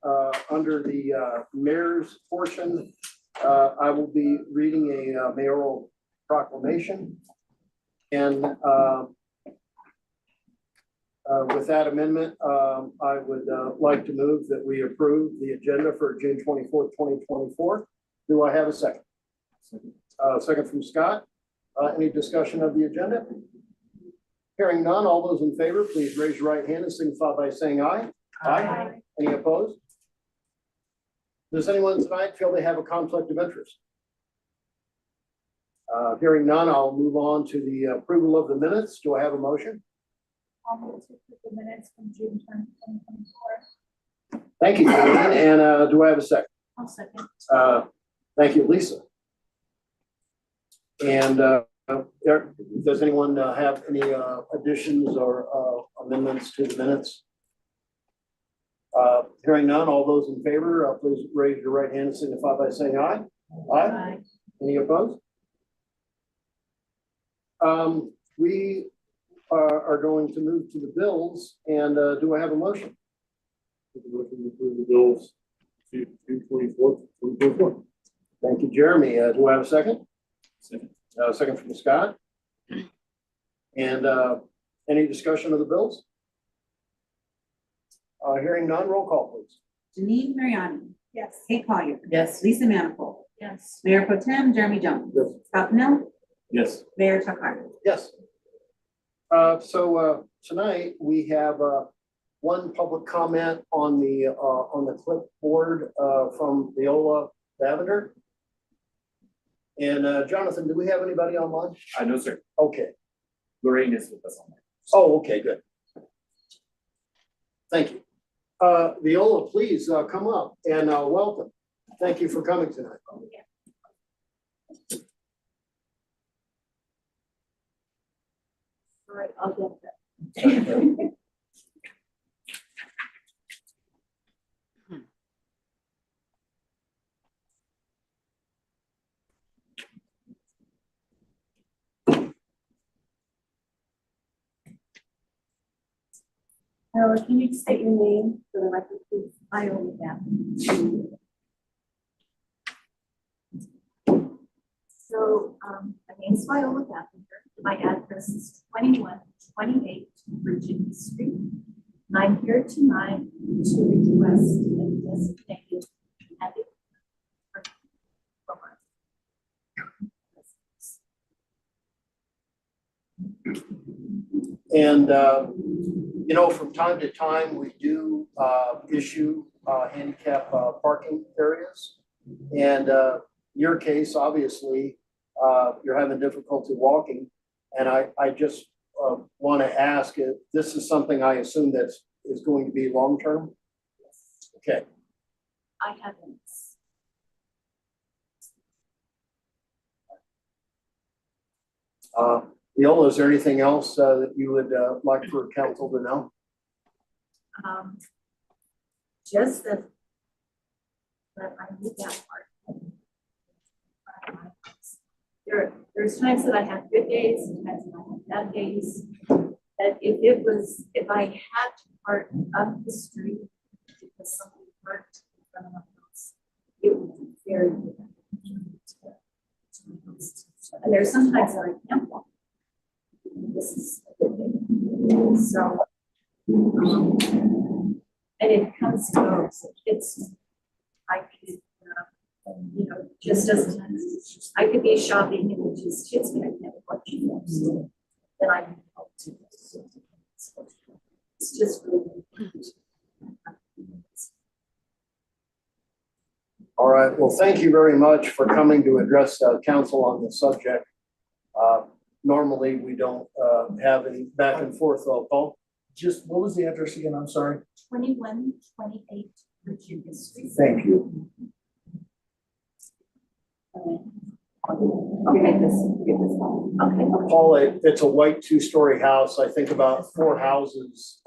under the mayor's portion. I will be reading a mayoral proclamation. And with that amendment, I would like to move that we approve the agenda for June 24th, 2024. Do I have a second? Second from Scott. Any discussion of the agenda? Hearing none, all those in favor, please raise your right hand and signify by saying aye. Aye. Any opposed? Does anyone tonight feel they have a conflict of interest? Hearing none, I'll move on to the approval of the minutes. Do I have a motion? I'll move to approve the minutes from June 10th, 2024. Thank you, Colleen. And do I have a second? I'll second. Thank you, Lisa. And does anyone have any additions or amendments to the minutes? Hearing none, all those in favor, please raise your right hand and signify by saying aye. Aye. Any opposed? We are going to move to the bills, and do I have a motion? Looking to approve the bills, June 24th, 2024. Thank you, Jeremy. Do I have a second? Second. Second from Scott. And any discussion of the bills? Hearing none, roll call, please. Janine Mariani. Yes. Kate Collier. Yes. Lisa Manifold. Yes. Mayor Pro Tem Jeremy Jones. Yes. Scott Pennell. Yes. Mayor Chuck Harmon. Yes. So tonight we have one public comment on the clipboard from Viola Lavender. And Jonathan, do we have anybody online? No, sir. Okay. Lorraine is with us on that. Oh, okay, good. Thank you. Viola, please come up and welcome. Thank you for coming tonight. All right, I'll get that. Carla, can you state your name for the record, please? I only have. So, my name is Viola Gaffinger. My address is 2128 Virginia Street. And I'm here tonight to request a designated advocate for my And, you know, from time to time, we do issue handicap parking areas. And your case, obviously, you're having difficulty walking. And I just want to ask if this is something I assume that is going to be long-term? Okay. I haven't. Viola, is there anything else that you would like for council to know? Just that I need that part. There's times that I have good days and times that I have bad days. That if I had to park up the street because somebody parked in front of my house, it would be very difficult. And there's sometimes that I can't walk. This is a good thing. So, and it comes and goes. It's, I could, you know, just doesn't, I could be shopping and it just hits me. I can't watch you. So then I need help too. It's just really. All right. Well, thank you very much for coming to address council on this subject. Normally, we don't have any back and forth, Paul. Just, what was the address again? I'm sorry. 2128 Virginia Street. Thank you. Okay, okay. Paul, it's a white two-story house. I think about 4 houses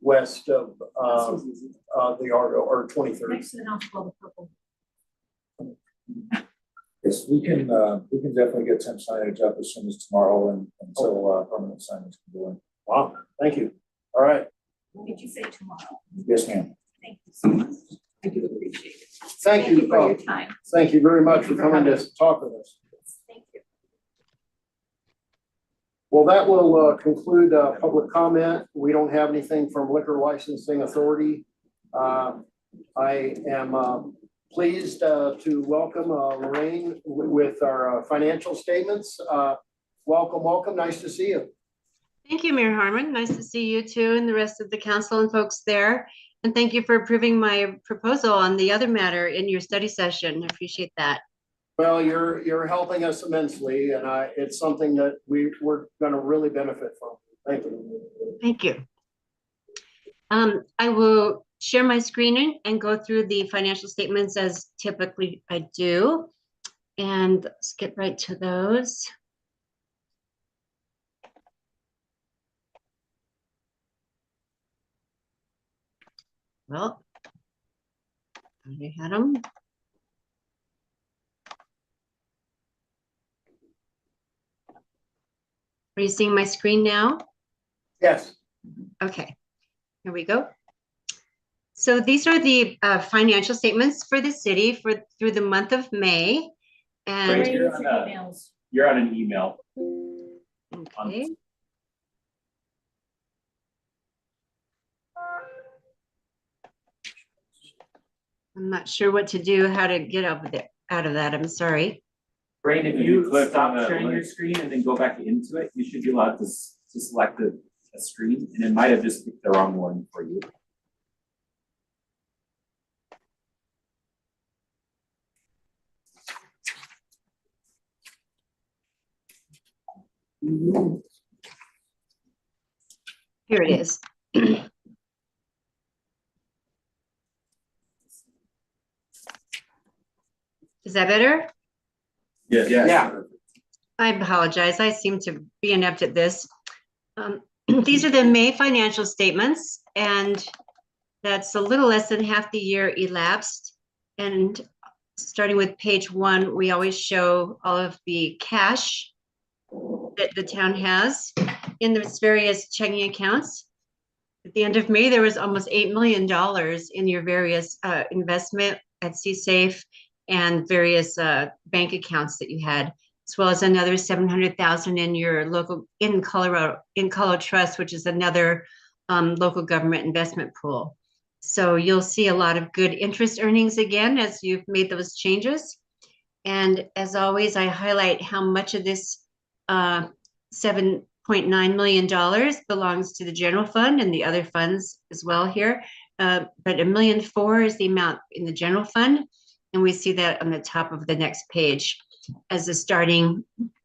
west of the Argo or 23rd. Next to the house called the Purple. Yes, we can definitely get some signage up as soon as tomorrow and until permanent signage can go in. Wow, thank you. All right. Did you say tomorrow? Yes, ma'am. Thank you so much. I do appreciate it. Thank you for your time. Thank you very much for coming to talk with us. Thank you. Well, that will conclude public comment. We don't have anything from Liquor Licensing Authority. I am pleased to welcome Lorraine with our financial statements. Welcome, welcome. Nice to see you. Thank you, Mayor Harmon. Nice to see you too and the rest of the council and folks there. And thank you for approving my proposal on the other matter in your study session. I appreciate that. Well, you're helping us immensely, and it's something that we're going to really benefit from. Thank you. Thank you. I will share my screen and go through the financial statements as typically I do. And let's get right to those. well, I had them. Are you seeing my screen now? Yes. Okay, here we go. So these are the financial statements for the city through the month of May. And Great. Great for emails. You're on an email. okay. I'm not sure what to do, how to get out of that. I'm sorry. Brain, if you stop sharing your screen and then go back into it, you should be allowed to select a screen, and it might have just picked the wrong one for you. Here it is. Is that better? Yes. Yeah. I apologize. I seem to be inept at this. These are the May financial statements, and that's a little less than half the year elapsed. And starting with page 1, we always show all of the cash that the town has in those various checking accounts. At the end of May, there was almost $8 million in your various investment at CSAFE and various bank accounts that you had, as well as another 700,000 in your local in Colorado Trust, which is another local government investment pool. So you'll see a lot of good interest earnings again as you've made those changes. And as always, I highlight how much of this $7.9 million belongs to the general fund and the other funds as well here. But $1.4 million is the amount in the general fund. And we see that on the top of the next page as a starting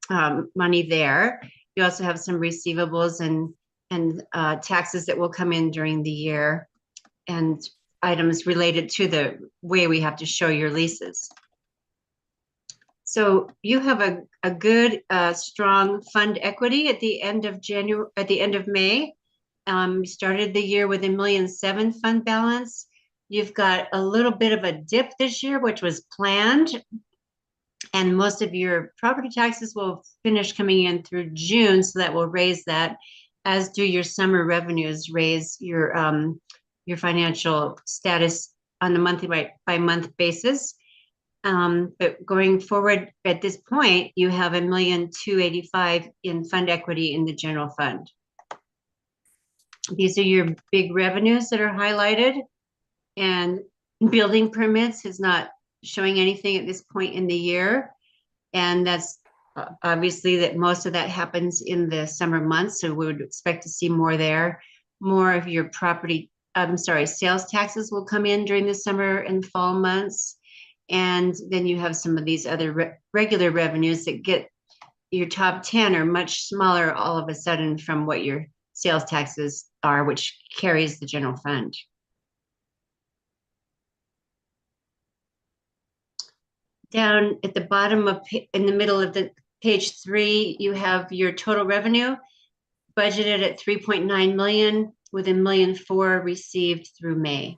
money there. You also have some receivables and taxes that will come in during the year and items related to the way we have to show your leases. So you have a good, strong fund equity at the end of May. You started the year with $1.7 million fund balance. You've got a little bit of a dip this year, which was planned. And most of your property taxes will finish coming in through June, so that will raise that, as do your summer revenues raise your financial status on a monthly by month basis. But going forward at this point, you have $1.285 million in fund equity in the general fund. These are your big revenues that are highlighted, and building permits is not showing anything at this point in the year. And that's obviously that most of that happens in the summer months. So we would expect to see more there. More of your sales taxes will come in during the summer and fall months. And then you have some of these other regular revenues that get your top 10 are much smaller all of a sudden from what your sales taxes are, which carries the general fund. Down at the bottom of, in the middle of the page 3, you have your total revenue budgeted at 3.9 million with $1.4 million received through May.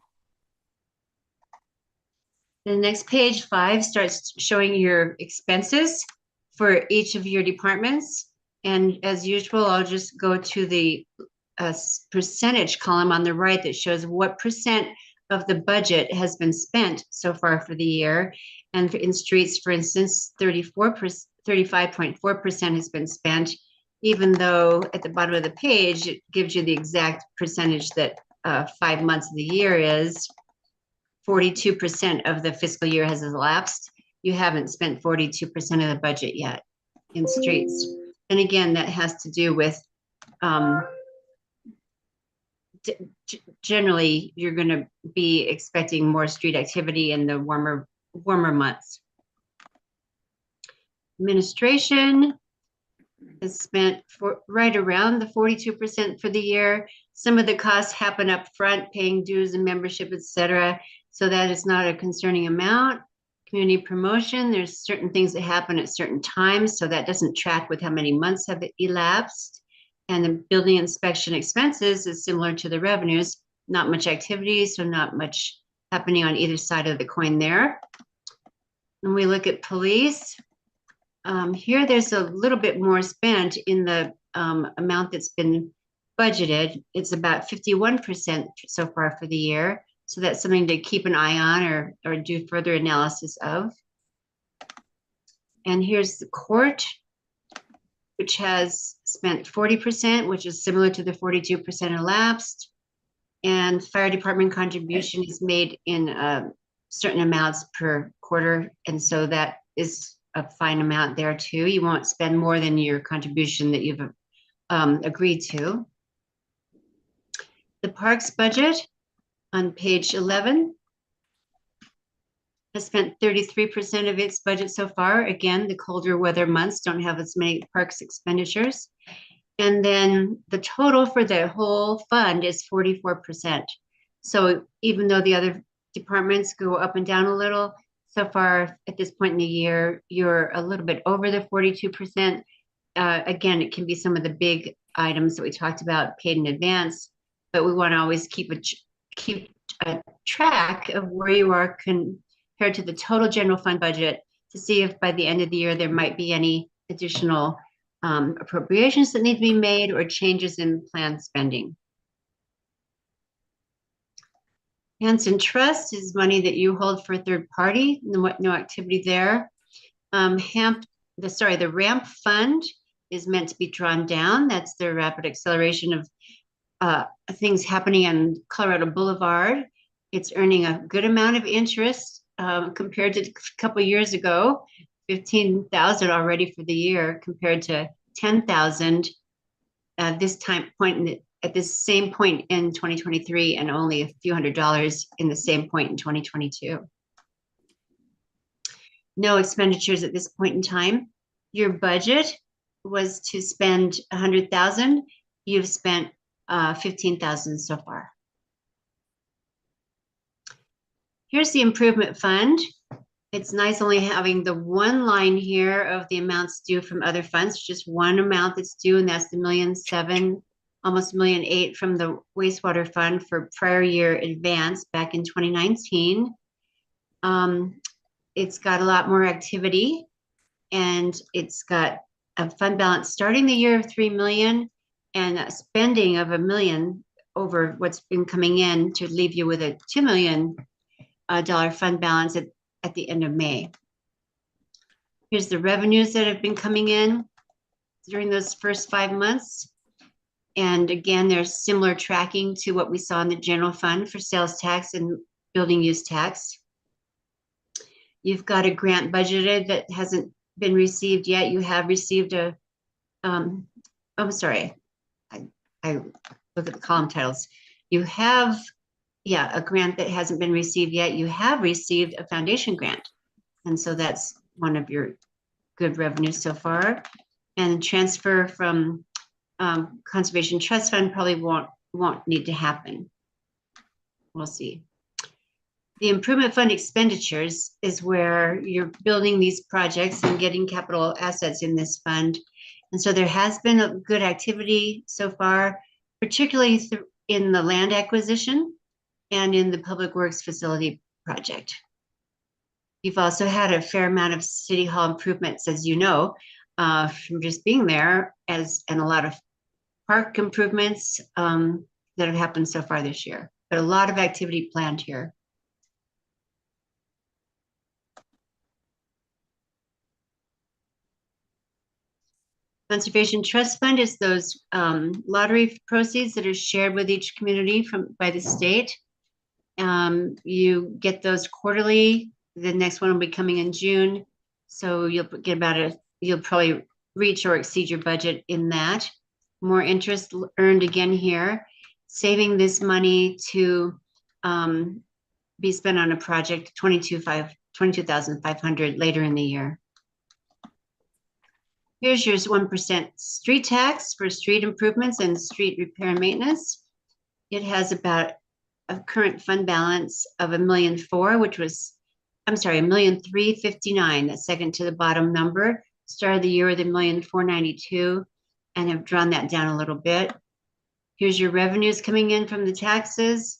The next page 5 starts showing your expenses for each of your departments. And as usual, I'll just go to the percentage column on the right that shows what percent of the budget has been spent so far for the year. And in streets, for instance, 35.4% has been spent, even though at the bottom of the page, it gives you the exact percentage that 5 months of the year is. 42% of the fiscal year has elapsed. You haven't spent 42% of the budget yet in streets. And again, that has to do with generally, you're going to be expecting more street activity in the warmer months. Administration is spent for right around the 42% for the year. Some of the costs happen up front, paying dues and membership, etc. So that is not a concerning amount. Community promotion, there's certain things that happen at certain times, so that doesn't track with how many months have elapsed. And the building inspection expenses is similar to the revenues. not much activity, so not much happening on either side of the coin there. When we look at police, here there's a little bit more spent in the amount that's been budgeted. It's about 51% so far for the year. So that's something to keep an eye on or do further analysis of. And here's the court, which has spent 40%, which is similar to the 42% elapsed. And fire department contribution is made in certain amounts per quarter. And so that is a fine amount there too. You won't spend more than your contribution that you've agreed to. The parks budget on page 11 has spent 33% of its budget so far. Again, the colder weather months don't have as many parks expenditures. And then the total for the whole fund is 44%. So even though the other departments go up and down a little, so far at this point in the year, you're a little bit over the 42%. Again, it can be some of the big items that we talked about paid in advance, but we want to always keep a track of where you are compared to the total general fund budget to see if by the end of the year there might be any additional appropriations that need to be made or changes in planned spending. Hanson Trust is money that you hold for a third party, no activity there. The RAMP fund is meant to be drawn down. That's the rapid acceleration of things happening on Colorado Boulevard. It's earning a good amount of interest compared to a couple of years ago, 15,000 already for the year compared to 10,000 at this same point in 2023 and only a few $100s in the same point in 2022. No expenditures at this point in time. Your budget was to spend 100,000. You've spent 15,000 so far. Here's the improvement fund. It's nice only having the one line here of the amounts due from other funds, just one amount that's due, and that's the $1.7 million, almost $1.8 million from the wastewater fund for prior year advance back in 2019. It's got a lot more activity, and it's got a fund balance starting the year of $3 million and a spending of $1 million over what's been coming in to leave you with a $2 million fund balance at the end of May. Here's the revenues that have been coming in during those first 5 months. And again, there's similar tracking to what we saw in the general fund for sales tax and building use tax. You've got a grant budgeted that hasn't been received yet. You have received a, I'm sorry, I look at the column titles. You have, yeah, a grant that hasn't been received yet. You have received a foundation grant. And so that's one of your good revenues so far. And transfer from Conservation Trust Fund probably won't need to happen. We'll see. The improvement fund expenditures is where you're building these projects and getting capital assets in this fund. And so there has been a good activity so far, particularly in the land acquisition and in the public works facility project. You've also had a fair amount of city hall improvements, as you know, from just being there, and a lot of park improvements that have happened so far this year, but a lot of activity planned here. Conservation Trust Fund is those lottery proceeds that are shared with each community by the state. You get those quarterly. The next one will be coming in June. So you'll get you'll probably reach or exceed your budget in that. More interest earned again here. Saving this money to be spent on a project, $22,500 later in the year. Here's your 1% street tax for street improvements and street repair and maintenance. It has about a current fund balance of $1.4 million, which was, I'm sorry, $1,359,000, the second to the bottom number. Started the year with $1,492,000 and have drawn that down a little bit. Here's your revenues coming in from the taxes.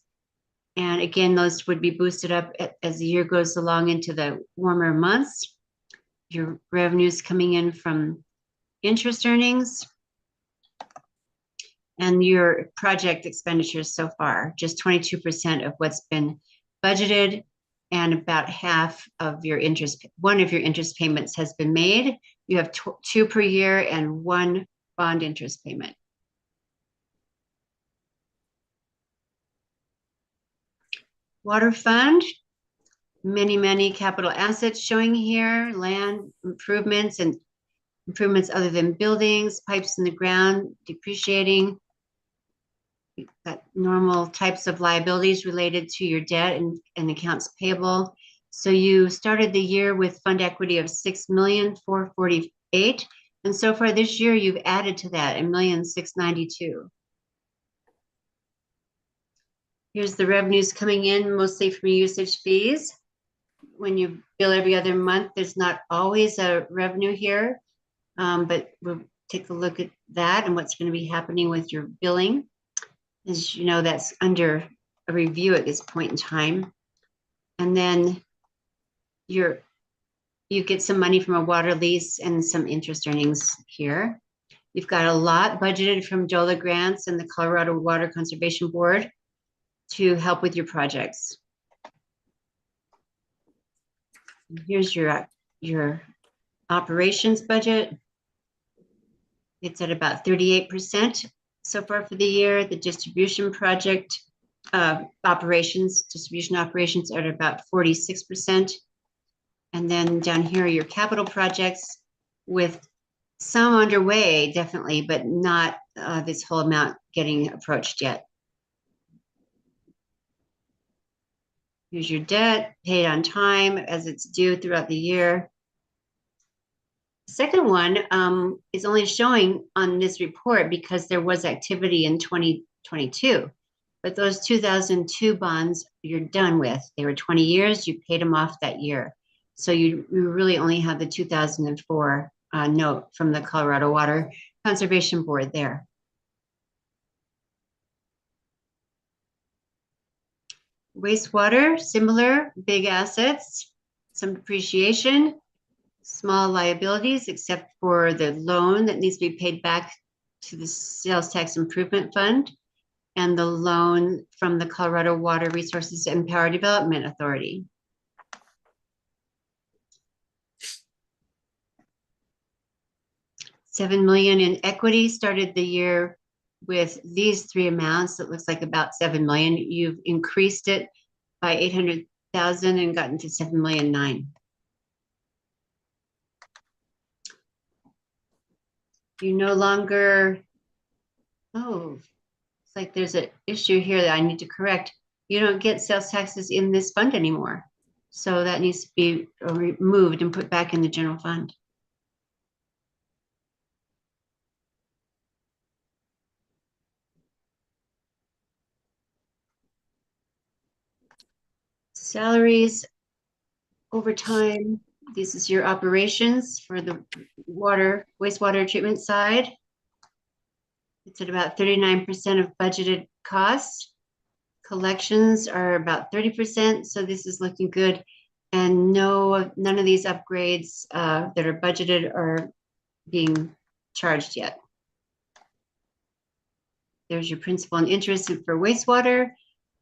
And again, those would be boosted up as the year goes along into the warmer months. Your revenues coming in from interest earnings. And your project expenditures so far, just 22% of what's been budgeted, and about half of your interest, one of your interest payments has been made. You have two per year and one bond interest payment. Water fund, many capital assets showing here, land improvements and improvements other than buildings, pipes in the ground, depreciating. You've got normal types of liabilities related to your debt and accounts payable. So you started the year with fund equity of 6,448,000. And so far this year, you've added to that 1,692,000. Here's the revenues coming in, mostly from usage fees. When you bill every other month, there's not always a revenue here, but we'll take a look at that and what's going to be happening with your billing. As you know, that's under a review at this point in time. And then you get some money from a water lease and some interest earnings here. You've got a lot budgeted from DOLA grants and the Colorado Water Conservation Board to help with your projects. And here's your operations budget. It's at about 38%. So far for the year. The distribution project distribution operations are at about 46%. And then down here are your capital projects with some underway, definitely, but not this whole amount getting approached yet. Here's your debt paid on time as it's due throughout the year. Second one is only showing on this report because there was activity in 2022, but those 2002 bonds you're done with. They were 20 years, you paid them off that year. So you really only have the 2004 note from the Colorado Water Conservation Board there. Wastewater, similar, big assets, some depreciation. Small liabilities, except for the loan that needs to be paid back to the Sales Tax Improvement Fund and the loan from the Colorado Water Resources and Power Development Authority. $7 million in equity, started the year with these three amounts. It looks like about 7 million. You've increased it by 800,000 and gotten to 7,000,009. You no longer, it's like there's an issue here that I need to correct. You don't get sales taxes in this fund anymore. So that needs to be removed and put back in the general fund. Salaries, overtime. This is your operations for the wastewater treatment side. It's at about 39% of budgeted costs. Collections are about 30%, so this is looking good. And none of these upgrades that are budgeted are being charged yet. There's your principal and interest for wastewater.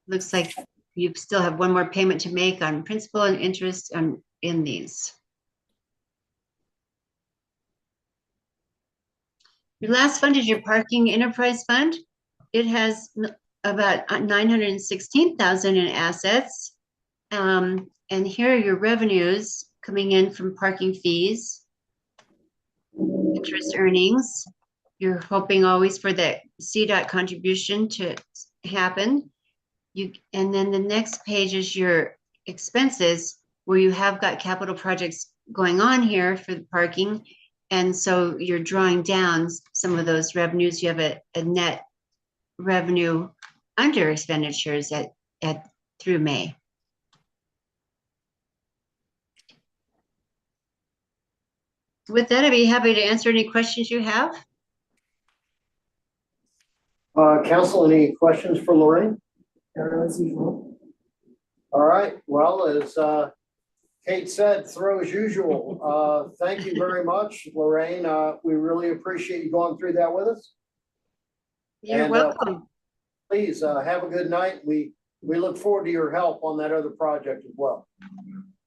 Looks like you still have one more payment to make on principal and interest in these. Your last fund is your parking enterprise fund. It has about 916,000 in assets. And here are your revenues coming in from parking fees, interest earnings. You're hoping always for the CDOT contribution to happen. And then the next page is your expenses, where you have got capital projects going on here for the parking. And so you're drawing down some of those revenues. You have a net revenue under expenditures through May. With that, I'd be happy to answer any questions you have. Council, any questions for Lorraine? Thorough as usual. All right, well, as Kate said, throw as usual. Thank you very much, Lorraine. We really appreciate you going through that with us. You're And, welcome. Please have a good night. We look forward to your help on that other project as well.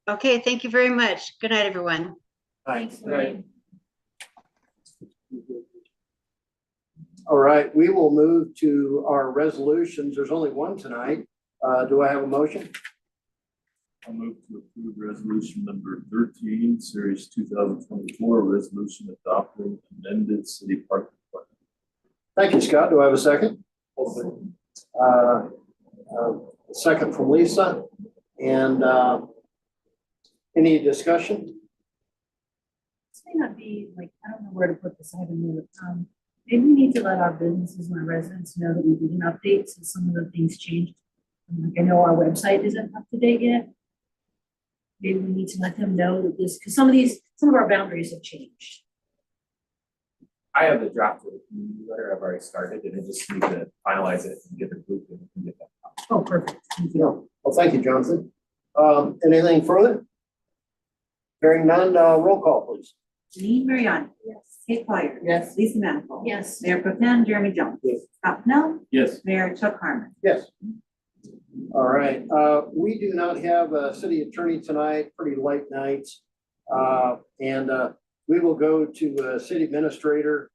Okay, thank you very much. Good night, everyone. Thanks, Lorraine. All right, we will move to our resolutions. There's only one tonight. Do I have a motion? I'll move to approve resolution number 13, series 2024, resolution adopting amended city park plan. Thank you, Scott. Do I have a second? Second from Lisa. And any discussion? This may not be like, I don't know where to put this, I haven't moved. Maybe we need to let our businesses and our residents know that we did an update since some of the things changed. Like I know our website isn't up to date yet. Maybe we need to let them know that this, because some of our boundaries have changed. I have the draft of the community letter. I've already started and I just need to finalize it and get the group and get that. Oh, perfect. Thank you. Well, thank you, Jonathan. Anything further? Hearing none, roll call, please. Janine Mariani. Yes. Kate Collier. Yes. Lisa Manifold. Yes. Mayor Pro Tem Jeremy Jones. Yes. Scott Pennell. Yes. Mayor Chuck Harmon. Yes. All right, we do not have a city attorney tonight, pretty late nights. And we will go to city administrator.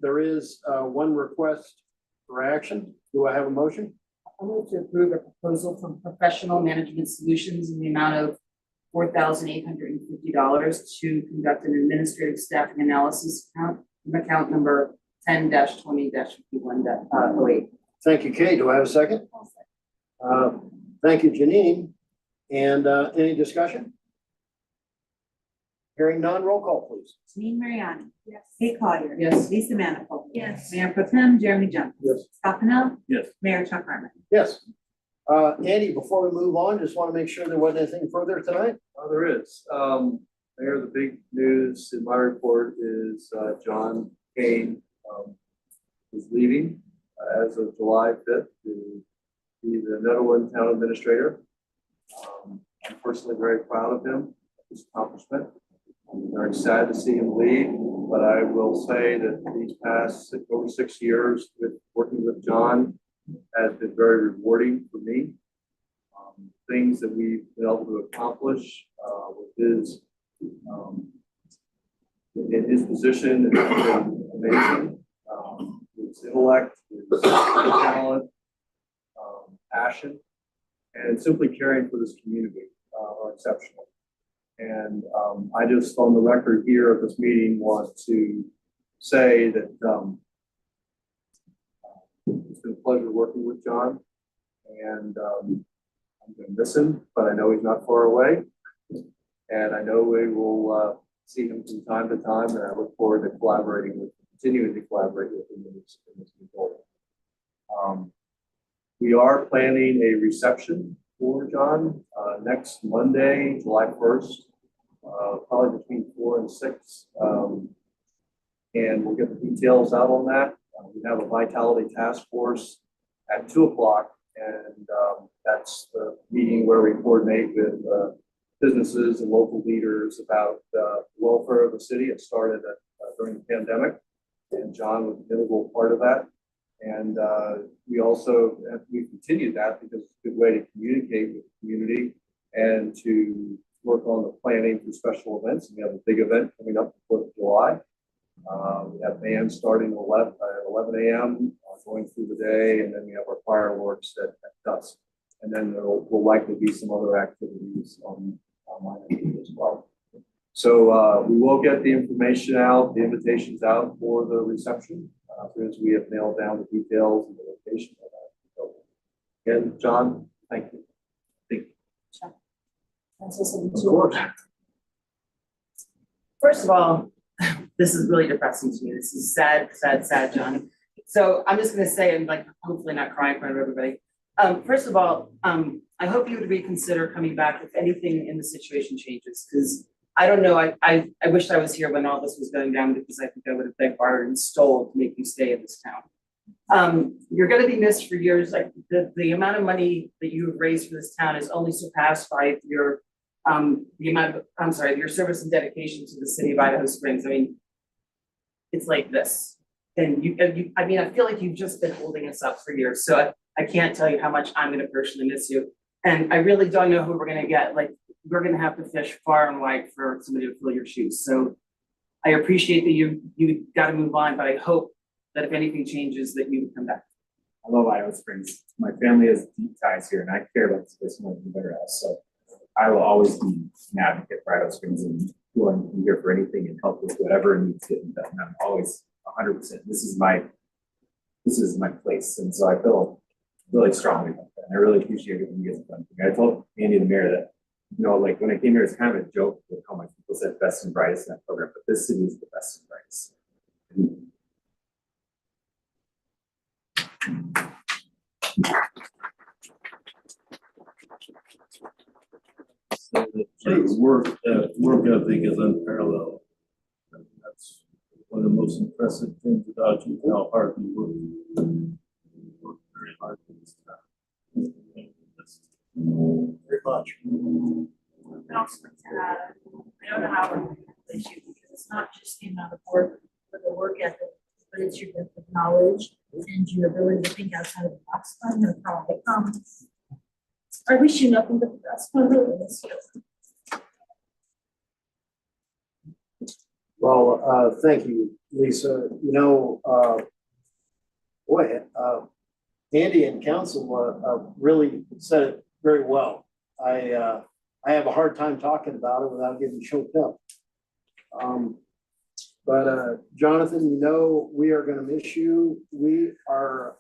There is one request for action. Do I have a motion? I move to approve a proposal from Professional Management Solutions in the amount of $4,850 to conduct an administrative staffing analysis account from account number 10-20-51-08. Thank you, Kay. Do I have a second? Thank you, Janine. And any discussion? Hearing none, roll call, please. Janine Mariani. Yes. Kate Collier. Yes. Lisa Manifold. Yes. Mayor Pro Tem Jeremy Jones. Yes. Scott Pennell. Yes. Mayor Chuck Harmon. Yes. Andy, before we move on, just want to make sure there wasn't anything further tonight. There is. Mayor, the big news in my report is John Kane is leaving as of July 5th to be the Netherland Town Administrator. I'm personally very proud of him, his accomplishment. I'm very sad to see him leave, but I will say that these past over 6 years with working with John has been very rewarding for me. Things that we've been able to accomplish with his in his position has been amazing. His intellect, his talent, passion, and simply caring for this community are exceptional. And I just, on the record here of this meeting, want to say that it's been a pleasure working with John, and I'm going to miss him, but I know he's not far away, and I know we will see him from time to time, and I look forward to continuing to collaborate with him in this new role. We are planning a reception for John next Monday, July 1st, probably between 4 and 6. And we'll get the details out on that. We have a vitality task force at 2 o'clock, and that's the meeting where we coordinate with businesses and local leaders about the welfare of the city. It started during the pandemic, and John was an integral part of that. And we continued that because it's a good way to communicate with the community and to work on the planning for special events. We have a big event coming up the 4th of July. We have bands starting at 11 a.m. Going through the day, and then we have our fireworks at dusk. And then there will likely be some other activities on my end as well. So we will get the information out, the invitations out for the reception as soon as we have nailed down the details and the location of that. So again, John, thank you. Thank you. First of all, this is really depressing to me. This is sad, John. So I'm just going to say, and like, hopefully not cry in front of everybody. First of all, I hope you would reconsider coming back if anything in the situation changes, because I don't know. I wished I was here when all this was going down, because I think I would have begged, borrowed, and stole to make you stay in this town. You're gonna be missed for years, like, the amount of money that you have raised for this town is only surpassed by your, the amount of, I'm sorry, your service and dedication to the city of Idaho Springs, I mean, it's like this. And you, I mean, I feel like you've just been holding us up for years, so I can't tell you how much I'm gonna personally miss you. And I really don't know who we're gonna get, like, we're gonna have to fish far and wide for somebody to fill your shoes, so I appreciate that you gotta move on, but I hope that if anything changes, that you would come back. I love Idaho Springs. My family has deep ties here and I care about this place more than anybody else. So I will always be an advocate for Idaho Springs and willing to be here for anything and help with whatever needs getting done. I'm always 100%. This is my place. And so I feel really strongly about that. And I really appreciate everything you guys have done. I told Andy the mayor that, you know, like when I came here, it's kind of a joke with how much people said best and brightest in that program, but this city is the best and brightest. So the work ethic is unparalleled. And that's one of the most impressive things about you, how hard you work. You work very hard for this town. Very much. And also to add, I don't know how to place you, because it's not just the amount of work for the work ethic, but it's your depth of knowledge and your ability to think outside of the box. I'm gonna probably I wish you nothing but the best. I really miss you. Well, thank you, Lisa. You know, Andy and council really said it very well. I have a hard time talking about it without getting choked up. But Jonathan, you know, we are gonna miss you. We are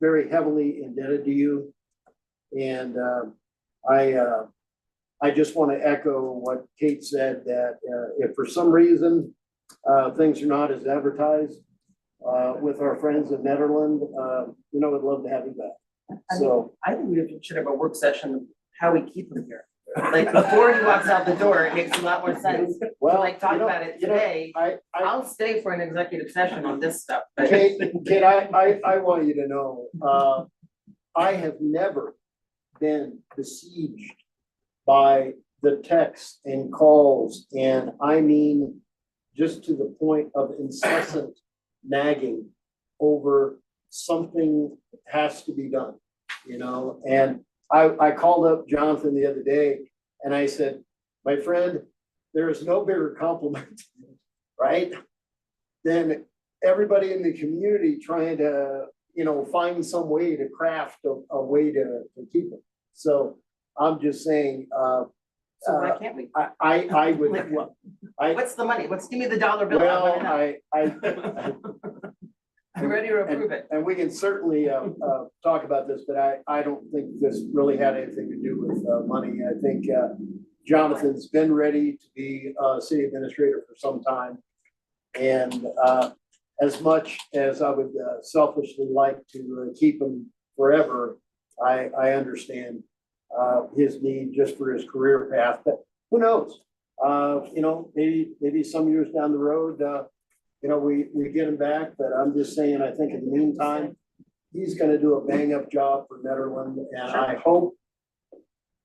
very heavily indebted to you. And I just want to echo what Kate said, that if for some reason things are not as advertised with our friends in Netherlands, you know, we'd love to have you back. So I think we should have a work session of how we keep him here. Like before he walks out the door, it makes a lot more sense to well, like talk you know, about it you know, today. I'll stay for an executive session on this stuff. But Kate, I want you to know, I have never been besieged by the texts and calls, and I mean just to the point of incessant nagging over something has to be done, you know. And I called up Jonathan the other day and I said, my friend, there is no bigger compliment, right, than everybody in the community trying to, you know, find some way to craft a way to keep it. So I'm just saying, so why can't we? I would, What's the money? Give me the dollar bill. I wanna know. Well, I'm ready to approve it. and we can certainly talk about this, but I don't think this really had anything to do with money. I think Jonathan's been ready to be city administrator for some time. And as much as I would selfishly like to keep him forever, I understand his need just for his career path, but who knows? You know, maybe some years down the road, you know, we get him back, but I'm just saying, I think in the meantime, he's gonna do a bang up job for Netherland, and I hope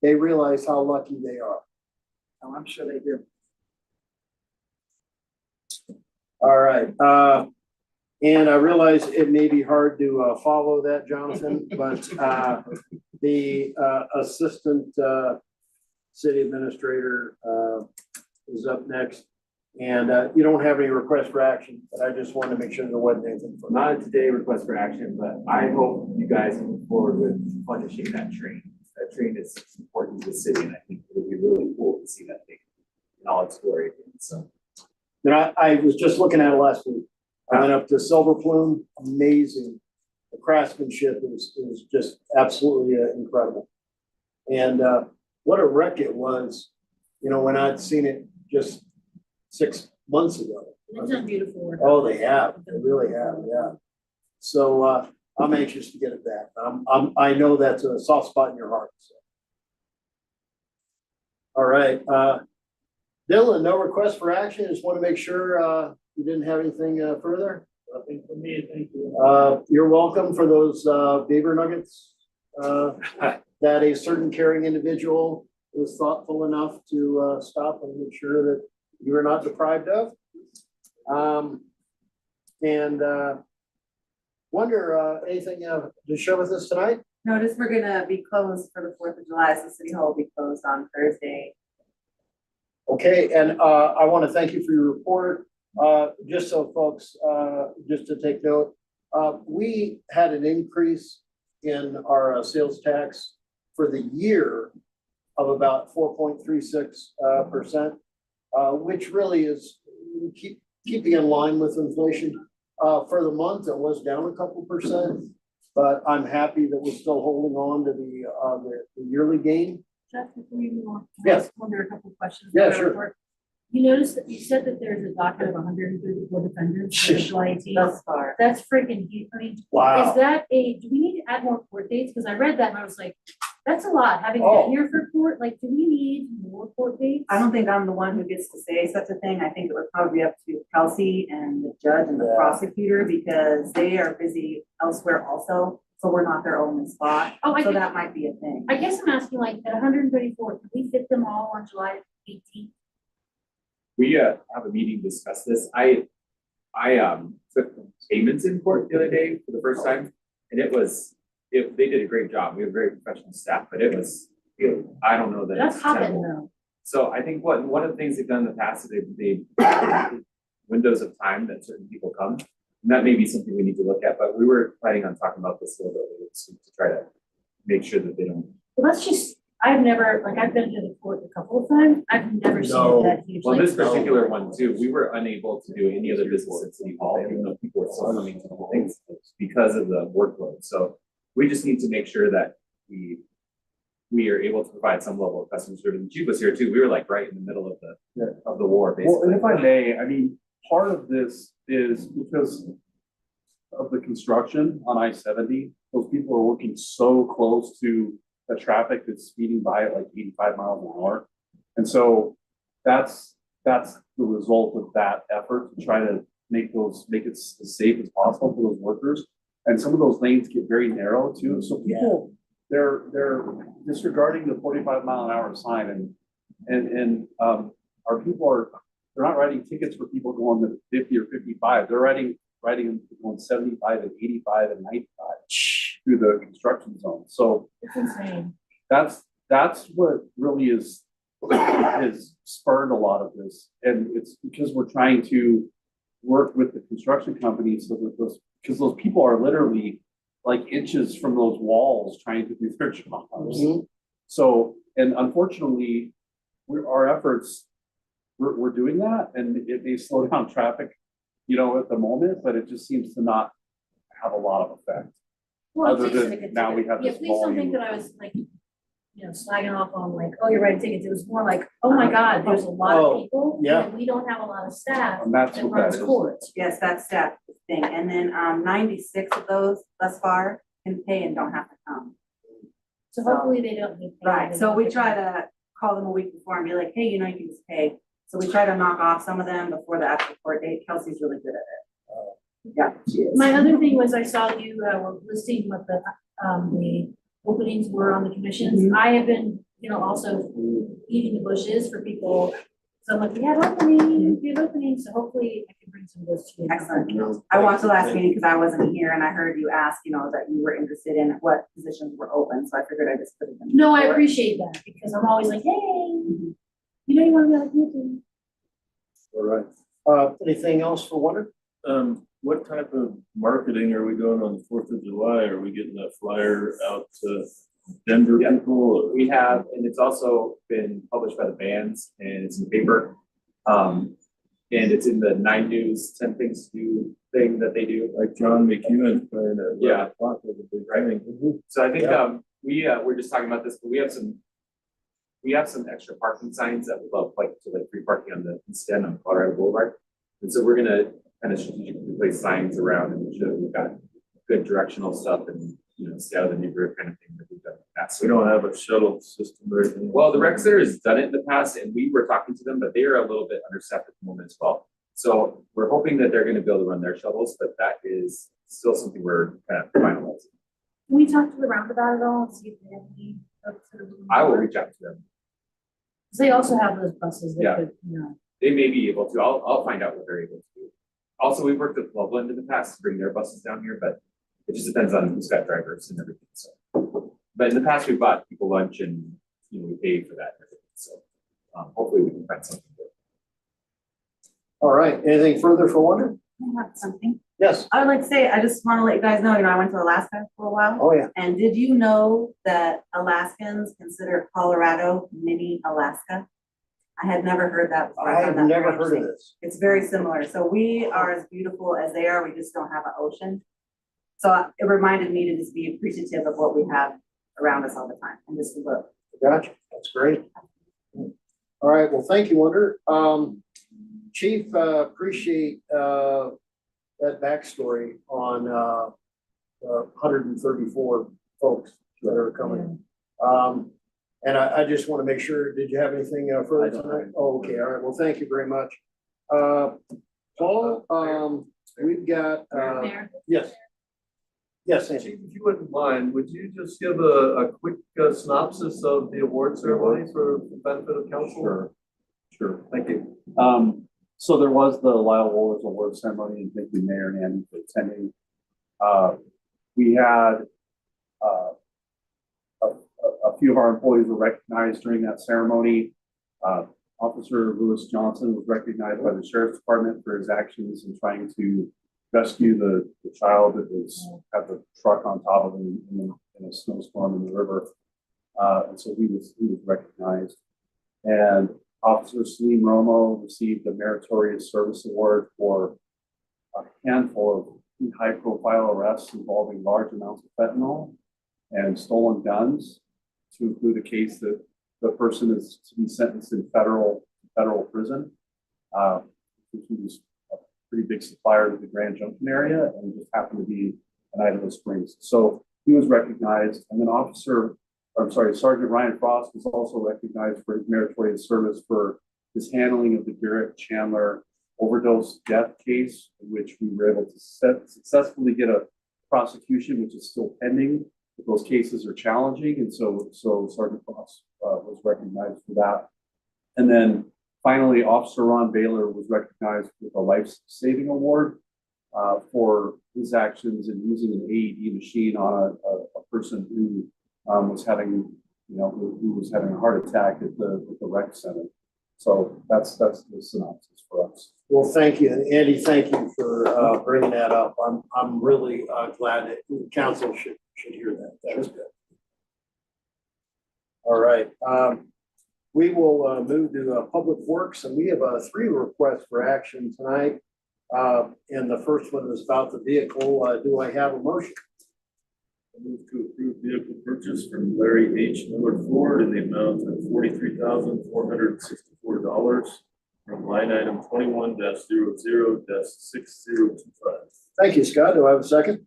they realize how lucky they are. Oh, I'm sure they do. All right, and I realize it may be hard to follow that, Jonathan, but the assistant city administrator is up next. And you don't have any request for action, but I just wanted to make sure there wasn't anything. Not a today request for action, but I hope you guys move forward with punishing that train. That train is important to the city, and I think it would be really cool to see that thing in all its glory again. So, And I was just looking at it last week. I went up to Silver Plume, amazing. The craftsmanship is just absolutely incredible. And what a wreck it was, you know, when I'd seen it just 6 months ago. They've done beautiful work. Oh, they have. They really have. Yeah. So I'm anxious to get it back. I know that's a soft spot in your heart. So. All right. Dylan, no request for action. Just want to make sure you didn't have anything further. Nothing for me, thank you. You're welcome for those, beaver nuggets, that a certain caring individual was thoughtful enough to, stop and make sure that you are not deprived of. And wonder, anything, to share with us tonight? Notice we're gonna be closed for the 4th of July, so City Hall will be closed on Thursday. Okay, and I want to thank you for your report. Just so folks, just to take note, we had an increase in our sales tax for the year of about 4.36%, which really is keeping in line with inflation. For the month, it was down a couple percent, but I'm happy that we're still holding on to the yearly gain. Jeff, before you move on, I Yes. just wonder a couple of questions. Yeah, about sure. our report. You noticed that you said that there's a docket of 134 defendants for July 18th. Thus far. That's freaking huge. I mean, Wow. is that do we need to add more court dates? Because I read that and I was like, that's a lot, having Oh. been here for court, like, do we need more court dates? I don't think I'm the one who gets to say such a thing. I think it would probably be up to Kelsey and the judge and the Yeah. prosecutor because they are busy elsewhere also. So we're not their only spot. Oh, I So get- that might be a thing. I guess I'm asking like, at 134, can we fit them all on July 18th? We have a meeting to discuss this. I took payments in court the other day for the first time, and they did a great job. We have very professional staff, but I don't know that That's it's happened tenable. though. So I think one of the things they've done in the past is they windows of time that certain people come. And that may be something we need to look at, but we were planning on talking about this a little bit later this week to try to make sure that they don't. Well, that's just, I've never, like, I've been to the court a couple of times. I've never seen No. it that huge. Well, Like, this particular one too, we were unable to do any other business at City Hall, even though people were still coming to the things because of the workload. So we just need to make sure that we are able to provide some level of customer service. And Chief was here too. We were like right in the middle of the war, basically. Well, and if I may, I mean, part of this is because of the construction on I-70, those people are working so close to the traffic that's speeding by at like 85 miles an hour. And so that's the result of that effort to try to make it as safe as possible for those workers. And some of those lanes get very narrow too. So people, they're disregarding the 45-mile-an-hour sign and our people they're not writing tickets for people going to 50 or 55. They're writing them going 75 and 85 and 95 through the construction zone. So It's insane. that's what really has spurred a lot of this. And it's because we're trying to work with the construction companies so that because those people are literally like inches from those walls trying to do their jobs. Mhm. So, and unfortunately, our efforts, we're doing that, and it may slow down traffic, at the moment, but it just seems to not have a lot of effect. Well, Other please than don't get now we tickets. have Yeah, this please don't think volume. that I was like, slagging off on like, oh, you're writing tickets. It was more like, oh my God, there's a lot Oh, of people. yeah. And we don't have a lot of staff And that's that what that runs is. courts. Yes, that's that thing. And then 96 of those thus far can pay and don't have to come. So hopefully they don't. need to pay, Right, they so don't we get try paid. to call them a week before and be like, hey, you can just pay. So we try to knock off some of them before the actual court date. Kelsey's really good at it. Yeah, she is. My other thing was I saw you were listing what the openings were on the commissions. Mhm. I have been, also eating the bushes for people. So I'm like, we have openings, so hopefully I can bring some of those to you. Excellent. I watched the last meeting because I wasn't here and I heard you ask, that you were interested in what positions were open. So I figured I'd just put it in. No, I appreciate that because I'm always like, hey, you want to be like YouTube. All right. Anything else for Wonder? What type of marketing are we doing on the 4th of July? Are we getting a flyer out to Denver Yeah. people? Or? We have, and it's also been published by the bands and it's in the paper. And it's in the 9 News 10 Things to Do thing that they do. Like John McEwen's playing at Yeah. 11 o'clock with a big thing. So I think Yeah. we're just talking about this, but we have some extra parking signs that would love like free parking on the east end on Colorado Boulevard. And so we're gonna kind of strategically place signs around and make sure that we've got good directional stuff and stay out of the neighborhood kind of thing that we've done in the past. We don't have a shuttle system or anything. Well, the rec center has done it in the past and we were talking to them, but they are a little bit understaffed at the moment as well. So we're hoping that they're gonna be able to run their shuttles, but that is still something we're kind of finalizing. Can we talk to the roundabout at all, see if they have any, sort of? I will reach out to them. So they also have those buses Yeah. that could, you know, They may be able to. I'll find out what they're able to do. Also, we've worked with Loveland in the past to bring their buses down here, but it just depends on who's got drivers and everything, so. But in the past, we bought people lunch and, we pay for that and everything, so, hopefully we can find something good. All right, anything further for Wonder? I have something. Yes. I would like to say, I just want to let you guys know, I went to Alaska for a while. Oh, yeah. And did you know that Alaskans consider Colorado mini Alaska? I had never heard that before. I found have that never very heard of interesting. this. It's very similar. So we are as beautiful as they are. We just don't have an ocean. So it reminded me to just be appreciative of what we have around us all the time and just to look. Gotcha, that's great. All right, well, thank you, Wonder. Chief, appreciate that backstory on 134 folks that are coming. And I just want to make sure, did you have anything further tonight? Oh, okay, all right, well, thank you very much. Paul, we've got, Mayor. yes. Yes, Andy. Chief, if you wouldn't mind, would you just give a quick synopsis of the award ceremony for the benefit of council? Sure. Thank you. So there was the Lyle Wohlers Award ceremony, and thank you, Mayor and Andy, for attending. We had a few of our employees were recognized during that ceremony. Officer Lewis Johnson was recognized by the Sheriff's Department for his actions in trying to rescue the child that was had the truck on top of him in a snowstorm in the river. And so he was recognized. And Officer Salim Romo received a Meritorious Service Award for a handful of high-profile arrests involving large amounts of fentanyl and stolen guns, to include a case that the person is to be sentenced in federal prison. He was a pretty big supplier to the Grand Junction area and just happened to be in Idaho Springs. So he was recognized, and then Sergeant Ryan Frost was also recognized for his meritorious service for his handling of the Garrett Chandler overdose death case, in which we were able to successfully get a prosecution, which is still pending. But those cases are challenging, and so Sergeant Frost was recognized for that. And then finally, Officer Ron Baylor was recognized with a life-saving award for his actions in using an AED machine on a person who was having, who was having a heart attack at the rec center. So that's the synopsis for us. Well, thank you, and Andy, thank you for bringing that up. I'm really glad that council should hear that. That was good. All right, we will move to Public Works, and we have 3 requests for action tonight. And the first one is about the vehicle. Do I have a motion? I move to approve vehicle purchase from Larry H. Miller Ford in the amount of $43,464 from line item 21-00-6025. Thank you, Scott. Do I have a second?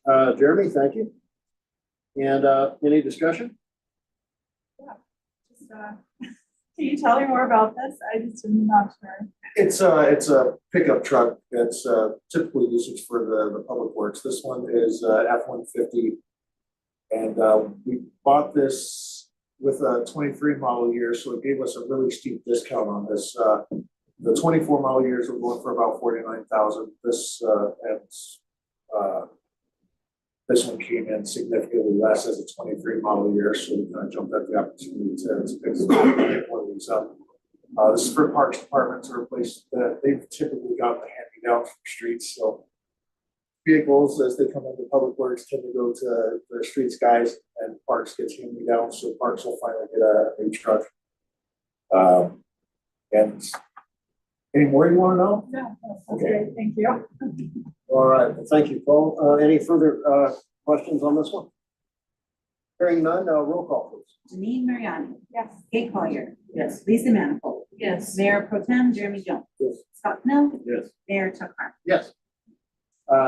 Jeremy, thank you. And any discussion? Just, can you tell me more about this? I just am not sure. It's a pickup truck that's typically used for the public works. This one is F-150. And we bought this with a 23 model year, so it gave us a really steep discount on this. The 24 model years were going for about $49,000. This one came in significantly less as a 23 model year, so we kind of jumped at the opportunity to pick one of these up. This is for Parks Department to replace that. They've typically got the hand-me-down from streets, so vehicles as they come into Public Works tend to go to the streets guys, and Parks gets hand-me-down, so Parks will finally get a new truck. And any more you want to know? No, that's great. Thank you. All right, well, thank you, Paul. Any further questions on this one? Hearing none, roll call, please. Janine Mariani. Yes. Kate Collier. Yes. Lisa Manifold. yes. Mayor Pro Tem Jeremy Jones. Yes. Scott Pennell. Yes. Mayor Chuck Harmon. Yes.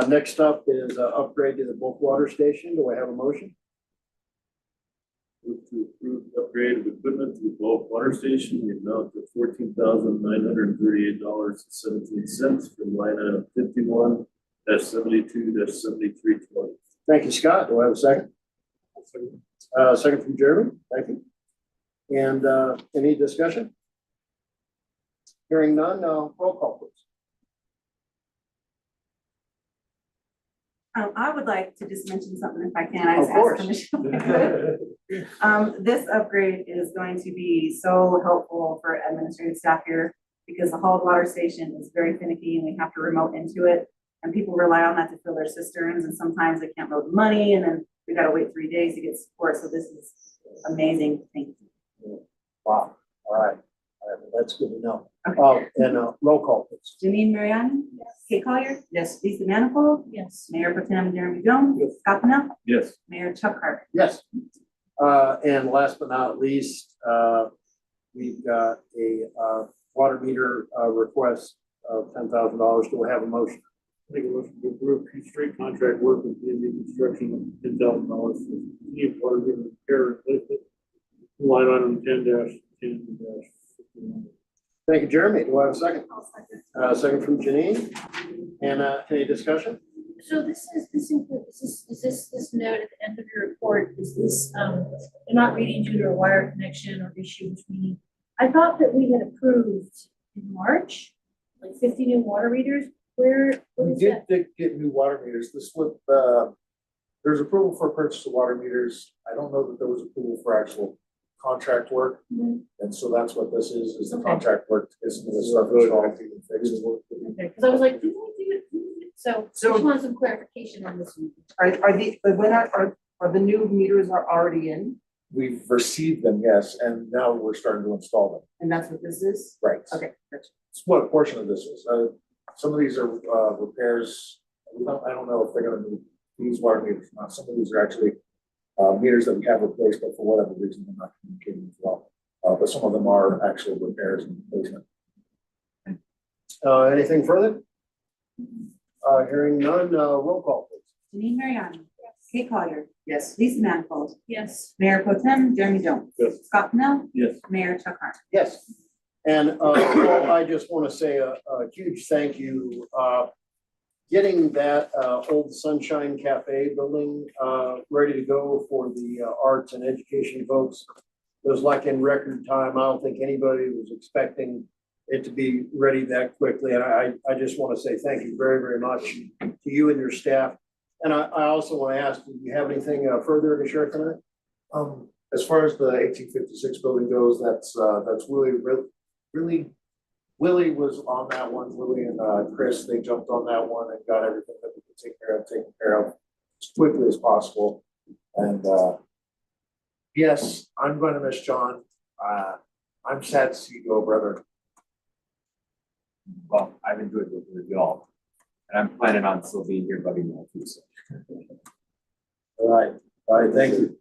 Next up is upgrade to the bulk water station. Do I have a motion? Move to approve the upgrade of equipment to the Gulf Water Station, the amount of $14,938.17 from line item 51-72-7320. Thank you, Scott. Do I have a second? Second from Jeremy. Thank you. And any discussion? Hearing none, roll call please. I would like to just mention something if I can. I just Of asked course. permission. This upgrade is going to be so helpful for administrative staff here because the hauled water station is very finicky and we have to remote into it. And people rely on that to fill their cisterns and sometimes they can't load the money and then we gotta wait 3 days to get support. So this is amazing. Thank you. Wow. All right. All right. Well, that's good to know. Okay. And roll call please. Janine Mariani? Yes. Kate Collier? Yes. Lisa Manifold? Yes. Mayor Pro Tem Jeremy Jones? Yes. Scott Pennell? Yes. Mayor Chuck Carter? Yes. And last but not least, we've got a water meter request of $10,000. Do we have a motion? Make a motion to approve Street contract work with the Indian Construction of $10,000 for continued water meter repair replacement. Line item 10-10-51. Thank you, Jeremy. Do I have a second? Second from Janine. And any discussion? So this note at the end of your report, is this, they're not reading due to a wire connection or issue between, I thought that we had approved in March, like 50 new water readers. What We is did that? get new water meters. This was, there's approval for purchase of water meters. I don't know that there was approval for actual contract work. Mhm. And so that's what this is the Okay. contract work. Is the stuff installed and fixed. Okay, because I was like, didn't we do it? So So- just want some clarification on this one. Are the new meters are already in? We've received them, yes, and now we're starting to install them. And that's what this is? Right. Okay, gotcha. It's what a portion of this is. Some of these are repairs. I don't know if they're gonna move these water meters or not. Some of these are actually meters that we have replaced, but for whatever reason, they're not communicating as well. But some of them are actual repairs and replacement. Anything further? Hearing none, roll call please. Janine Mariani? Yes. Kate Collier? Yes. Lisa Manifold? Yes. Mayor Pro Tem Jeremy Jones? Yes. Scott Pennell? Yes. Mayor Chuck Harmon? Yes. And well, I just want to say a huge thank you. Getting that old Sunshine Cafe building ready to go for the arts and education folks was like in record time. I don't think anybody was expecting it to be ready that quickly. And I just want to say thank you very, very much to you and your staff. And I also want to ask, do you have anything further to share tonight? As far as the 1856 building goes, that's Willie was on that one. Willie and Chris, they jumped on that one and got everything that we could take care of as quickly as possible. And yes, I'm going to miss John. I'm sad to see you go, brother. Well, I've enjoyed working with y'all, and I'm planning on still being here, buddy, now too, so. All right, thank you.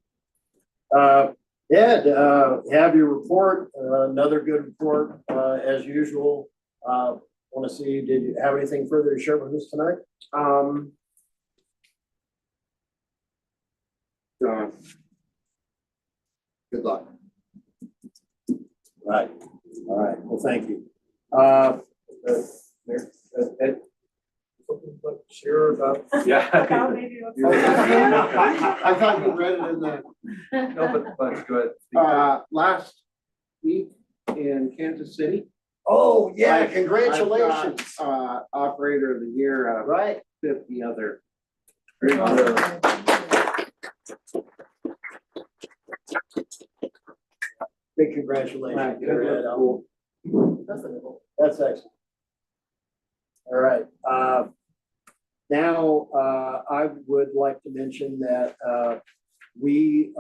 Ed, have your report, another good report, as usual. Want to see, did you have anything further to share with us tonight? Good luck. All right, well, thank you. Ed, Something like share about. Yeah. I thought you read it in the. No, but go ahead. Last week in Kansas City. Oh, yeah, I've congratulations. got, Operator of the Year, Right. 50 other. Big congratulations. Good, Ed. cool. That's excellent. All right, now, I would like to mention that, we,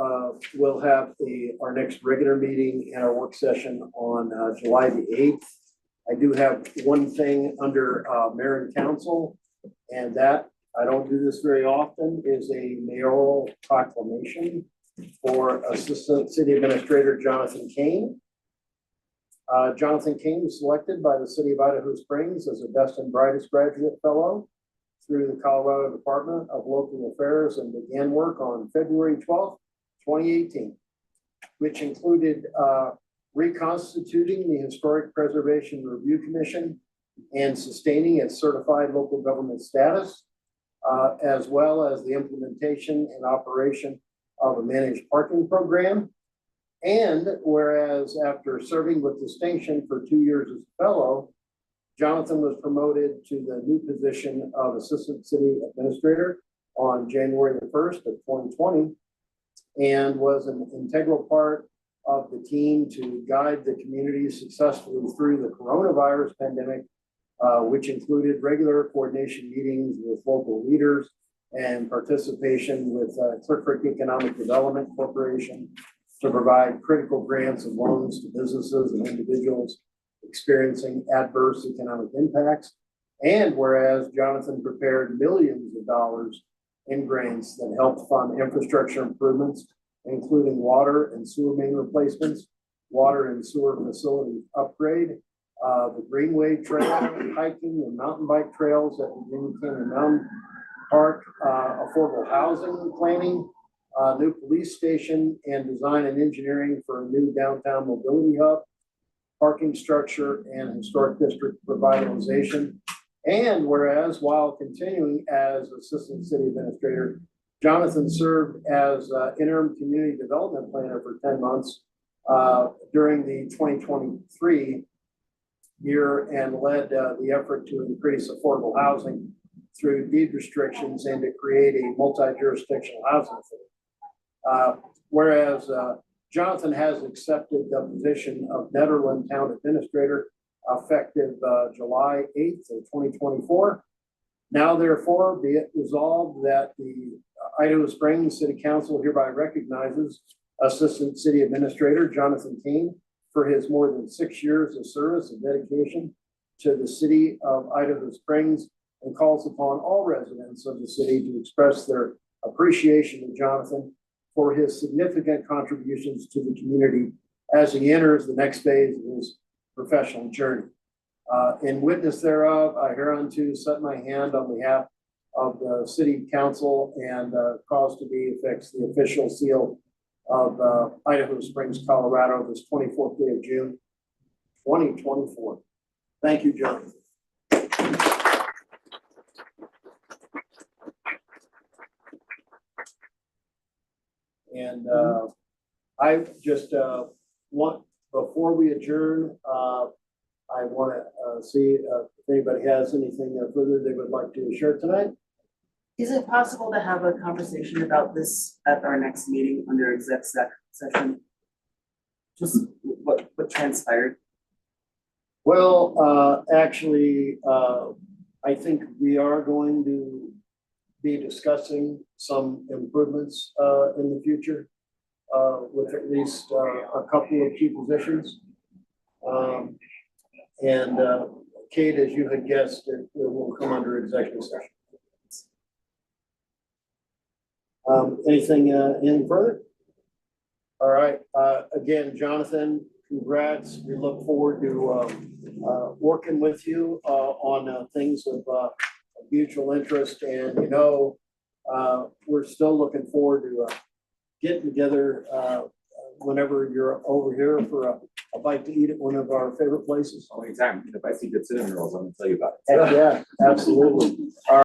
will have our next regular meeting and our work session on, July the 8th. I do have one thing under, mayor and council, and that, I don't do this very often, is a mayoral proclamation for Assistant City Administrator Jonathan Kane. Jonathan King was selected by the City of Idaho Springs as a Best and Brightest Graduate Fellow through the Colorado Department of Local Affairs and began work on February 12th, 2018. which included reconstituting the Historic Preservation Review Commission and sustaining its certified local government status, as well as the implementation and operation of a managed parking program. And whereas after serving with distinction for 2 years as a fellow, Jonathan was promoted to the new position of Assistant City Administrator on January the 1st of 2020, and was an integral part of the team to guide the community successfully through the coronavirus pandemic, which included regular coordination meetings with local leaders and participation with Clear Creek Economic Development Corporation to provide critical grants and loans to businesses and individuals experiencing adverse economic impacts. And whereas Jonathan prepared millions of dollars in grants that helped fund infrastructure improvements, including water and sewer main replacements, water and sewer facility upgrade, the Greenway Trail, hiking and mountain bike trails at the Green Canyon Mountain Park, affordable housing planning, new police station, and design and engineering for a new downtown mobility hub, parking structure, and historic district revitalization. And whereas while continuing as Assistant City Administrator, Jonathan served as interim community development planner for 10 months during the 2023 year, and led the effort to increase affordable housing through deed restrictions and to create a multi-jurisdictional housing authority. Whereas Jonathan has accepted the position of Nederland Town Administrator effective July 8th of 2024. Now therefore be it resolved that the Idaho Springs City Council hereby recognizes Assistant City Administrator Jonathan King for his more than 6 years of service and dedication to the city of Idaho Springs, and calls upon all residents of the city to express their appreciation to Jonathan for his significant contributions to the community as he enters the next phase of his professional journey. In witness thereof, I hereunto set my hand on behalf of the City Council and cause to be affixed the official seal of Idaho Springs, Colorado, this 24th day of June, 2024. Thank you, Jonathan. And I just want, before we adjourn, I want to see if anybody has anything further they would like to share tonight. Is it possible to have a conversation about this at our next meeting under exec session? Just what transpired? Well, actually, I think we are going to be discussing some improvements in the future with at least a couple of key positions. And Kate, as you had guessed, it will come under executive session. Anything further? All right. Again, Jonathan, congrats. We look forward to working with you on things of mutual interest. And, you know, we're still looking forward to getting together whenever you're over here for a bite to eat at one of our favorite places. Anytime. If I see good cinnamon rolls, I'm gonna tell you about it. Heck yeah, absolutely. All